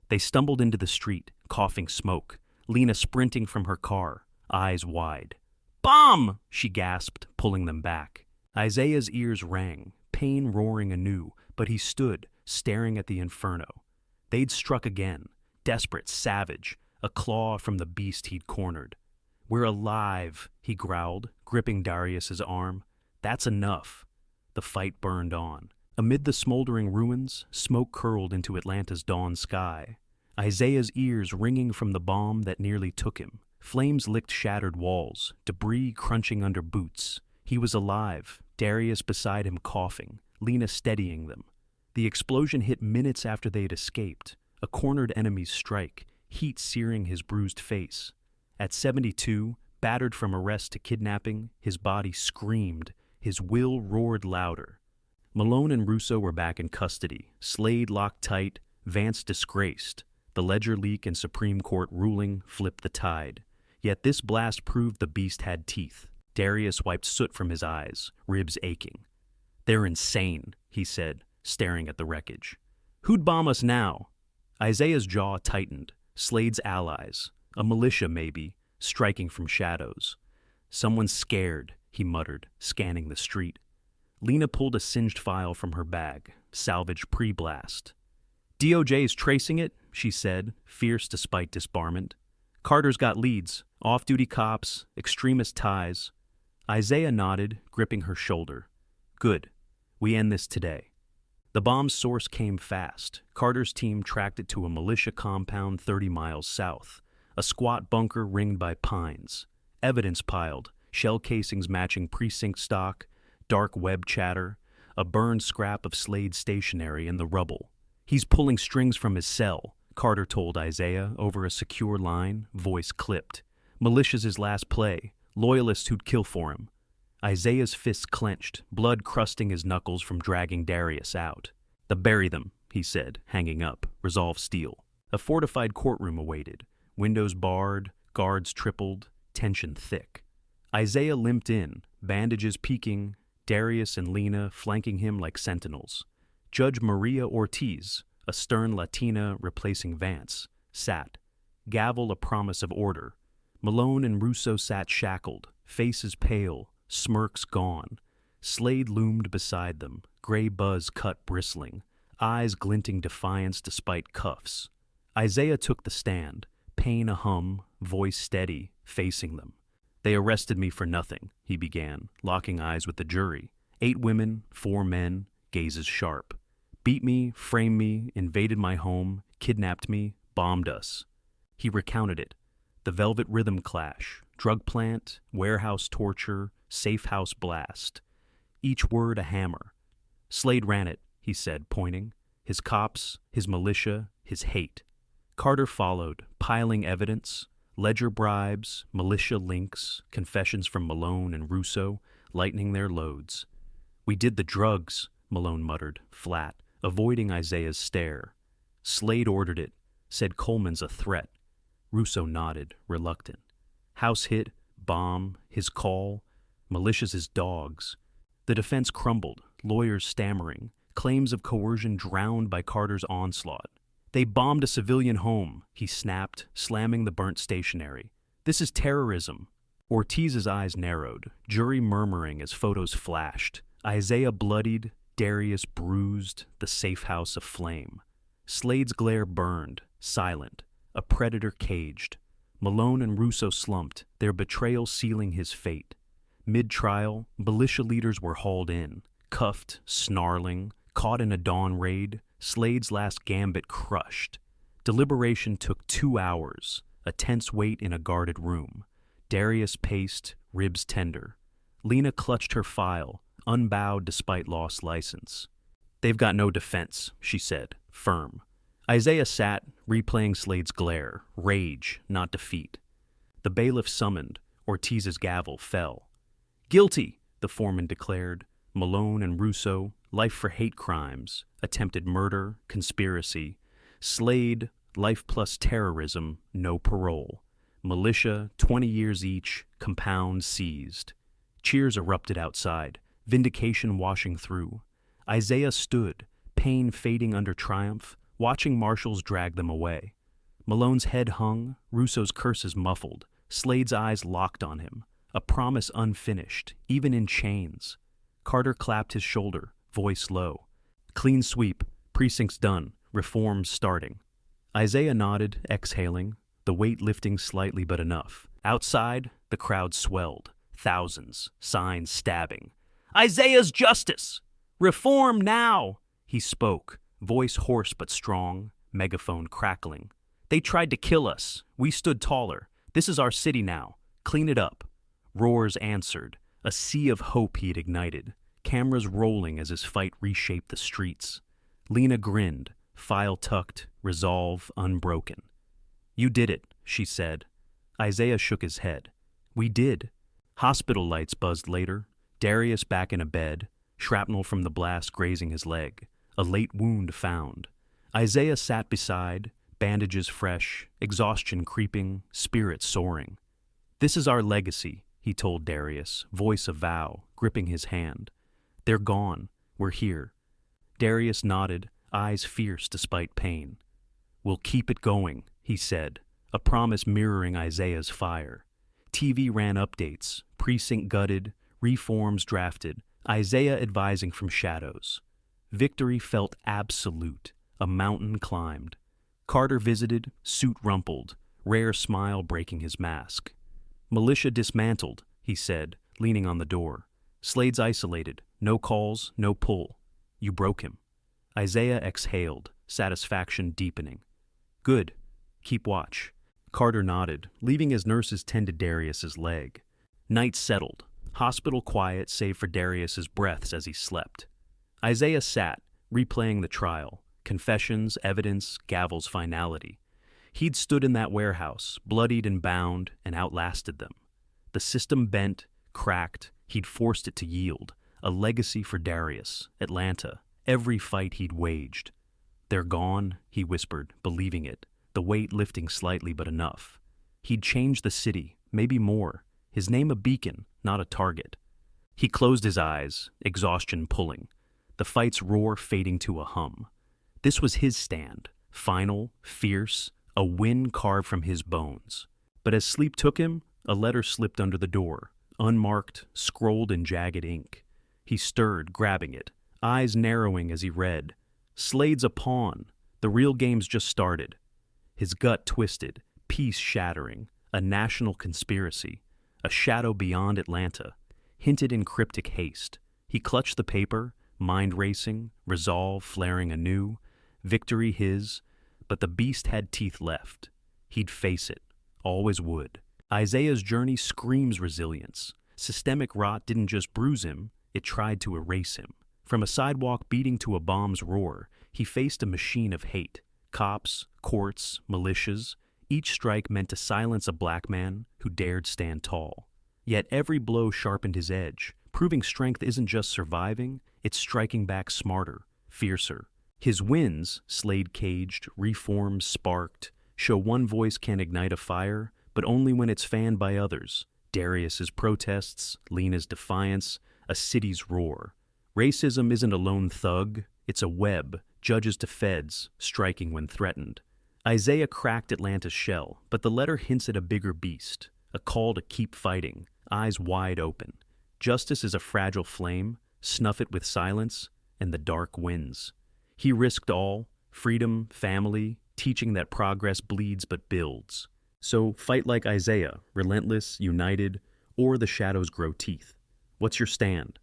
They stumbled into the street, coughing smoke, Lena sprinting from her car, eyes wide. "Bomb!" she gasped, pulling them back. Isaiah's ears rang, pain roaring anew, but he stood, staring at the inferno. They'd struck again, desperate, savage, a claw from the beast he'd cornered. "We're alive," he growled, gripping Darius's arm. "That's enough." The fight burned on. Amid the smoldering ruins, smoke curled into Atlanta's dawn sky. Isaiah's ears ringing from the bomb that nearly took him. Flames licked shattered walls, debris crunching under boots. He was alive, Darius beside him coughing, Lena steadying them. The explosion hit minutes after they'd escaped, a cornered enemy's strike, heat searing his bruised face. At 72, battered from arrest to kidnapping, his body screamed, his will roared louder. Malone and Russo were back in custody, Slade locked tight, Vance disgraced. The ledger leak and Supreme Court ruling flipped the tide. Yet this blast proved the beast had teeth. Darius wiped soot from his eyes, ribs aching. "They're insane," he said, staring at the wreckage. "Who'd bomb us now?" Isaiah's jaw tightened. Slade's allies, a militia maybe, striking from shadows. "Someone's scared," he muttered, scanning the street. Lena pulled a singed file from her bag, salvage pre-blast. "DOJ's tracing it," she said, fierce despite disbarment. "Carter's got leads, off-duty cops, extremist ties." Isaiah nodded, gripping her shoulder. "Good. We end this today." The bomb's source came fast. Carter's team tracked it to a militia compound 30 miles south, a squat bunker ringed by pines. Evidence piled, shell casings matching precinct stock, dark web chatter, a burned scrap of Slade's stationery in the rubble. "He's pulling strings from his cell," Carter told Isaiah over a secure line, voice clipped. "Militia's his last play, loyalists who'd kill for him." Isaiah's fists clenched, blood crusting his knuckles from dragging Darius out. "Bury them," he said, hanging up, resolve steel. A fortified courtroom awaited, windows barred, guards tripled, tension thick. Isaiah limped in, bandages peeking, Darius and Lena flanking him like sentinels. Judge Maria Ortiz, a stern Latina replacing Vance, sat. Gavel a promise of order. Malone and Russo sat shackled, faces pale, smirks gone. Slade loomed beside them, gray buzz cut bristling, eyes glinting defiance despite cuffs. Isaiah took the stand, pain a hum, voice steady, facing them. "They arrested me for nothing," he began, locking eyes with the jury. 8 women, 4 men, gazes sharp. "Beat me, framed me, invaded my home, kidnapped me, bombed us." He recounted it. The velvet rhythm clash, drug plant, warehouse torture, safe house blast. Each word a hammer. "Slade ran it," he said, pointing. "His cops, his militia, his hate." Carter followed, piling evidence, ledger bribes, militia links, confessions from Malone and Russo, lightening their loads. "We did the drugs," Malone muttered, flat, avoiding Isaiah's stare. "Slade ordered it, said Coleman's a threat." Russo nodded, reluctant. "House hit, bomb, his call, militia's his dogs." The defense crumbled, lawyers stammering, claims of coercion drowned by Carter's onslaught. "They bombed a civilian home," he snapped, slamming the burnt stationery. "This is terrorism." Ortiz's eyes narrowed, jury murmuring as photos flashed. Isaiah bloodied, Darius bruised, the safe house aflame. Slade's glare burned, silent, a predator caged. Malone and Russo slumped, their betrayal sealing his fate. Mid-trial, militia leaders were hauled in, cuffed, snarling, caught in a dawn raid, Slade's last gambit crushed. Deliberation took 2 hours, a tense wait in a guarded room. Darius paced, ribs tender. Lena clutched her file, unbowed despite lost license. "They've got no defense," she said, firm. Isaiah sat, replaying Slade's glare, rage, not defeat. The bailiff summoned, Ortiz's gavel fell. "Guilty," the foreman declared. Malone and Russo, life for hate crimes, attempted murder, conspiracy. Slade, life plus terrorism, no parole. Militia, 20 years each, compound seized. Cheers erupted outside, vindication washing through. Isaiah stood, pain fading under triumph, watching marshals drag them away. Malone's head hung, Russo's curses muffled, Slade's eyes locked on him, a promise unfinished, even in chains. Carter clapped his shoulder, voice low. "Clean sweep, precinct's done, reform's starting." Isaiah nodded, exhaling, the weight lifting slightly but enough. Outside, the crowd swelled, thousands, signs stabbing. "Isaiah's justice! Reform now!" He spoke, voice hoarse but strong, megaphone crackling. "They tried to kill us. We stood taller. This is our city now. Clean it up." Roars answered, a sea of hope he'd ignited, cameras rolling as his fight reshaped the streets. Lena grinned, file tucked, resolve unbroken. "You did it," she said. Isaiah shook his head. "We did." Hospital lights buzzed later, Darius back in a bed, shrapnel from the blast grazing his leg, a late wound found. Isaiah sat beside, bandages fresh, exhaustion creeping, spirit soaring. "This is our legacy," he told Darius, voice a vow, gripping his hand. "They're gone. We're here." Darius nodded, eyes fierce despite pain. "We'll keep it going," he said, a promise mirroring Isaiah's fire. TV ran updates, precinct gutted, reforms drafted, Isaiah advising from shadows. Victory felt absolute, a mountain climbed. Carter visited, suit rumpled, rare smile breaking his mask. "Militia dismantled," he said, leaning on the door. "Slade's isolated, no calls, no pull. You broke him." Isaiah exhaled, satisfaction deepening. "Good. Keep watch." Carter nodded, leaving his nurses tend to Darius's leg. Night settled, hospital quiet save for Darius's breaths as he slept. Isaiah sat, replaying the trial, confessions, evidence, gavel's finality. He'd stood in that warehouse, bloodied and bound, and outlasted them. The system bent, cracked, he'd forced it to yield, a legacy for Darius, Atlanta, every fight he'd waged. "They're gone," he whispered, believing it, the weight lifting slightly but enough. He'd changed the city, maybe more, his name a beacon, not a target. He closed his eyes, exhaustion pulling, the fight's roar fading to a hum. This was his stand, final, fierce, a win carved from his bones. But as sleep took him, a letter slipped under the door, unmarked, scrolled in jagged ink. He stirred, grabbing it, eyes narrowing as he read. "Slade's a pawn. The real game's just started." His gut twisted, peace shattering, a national conspiracy, a shadow beyond Atlanta, hinted in cryptic haste. He clutched the paper, mind racing, resolve flaring anew, victory his, but the beast had teeth left. He'd face it, always would. Isaiah's journey screams resilience. Systemic rot didn't just bruise him, it tried to erase him. From a sidewalk beating to a bomb's roar, he faced a machine of hate. Cops, courts, militias, each strike meant to silence a black man who dared stand tall. Yet every blow sharpened his edge, proving strength isn't just surviving, it's striking back smarter, fiercer. His wins, Slade caged, reforms sparked, show one voice can ignite a fire, but only when it's fanned by others. Darius's protests, Lena's defiance, a city's roar. Racism isn't a lone thug, it's a web, judges to feds, striking when threatened. Isaiah cracked Atlanta's shell, but the letter hints at a bigger beast, a call to keep fighting, eyes wide open. Justice is a fragile flame, snuff it with silence, and the dark wins. He risked all, freedom, family, teaching that progress bleeds but builds. So fight like Isaiah, relentless, united, or the shadows grow teeth. What's your stand?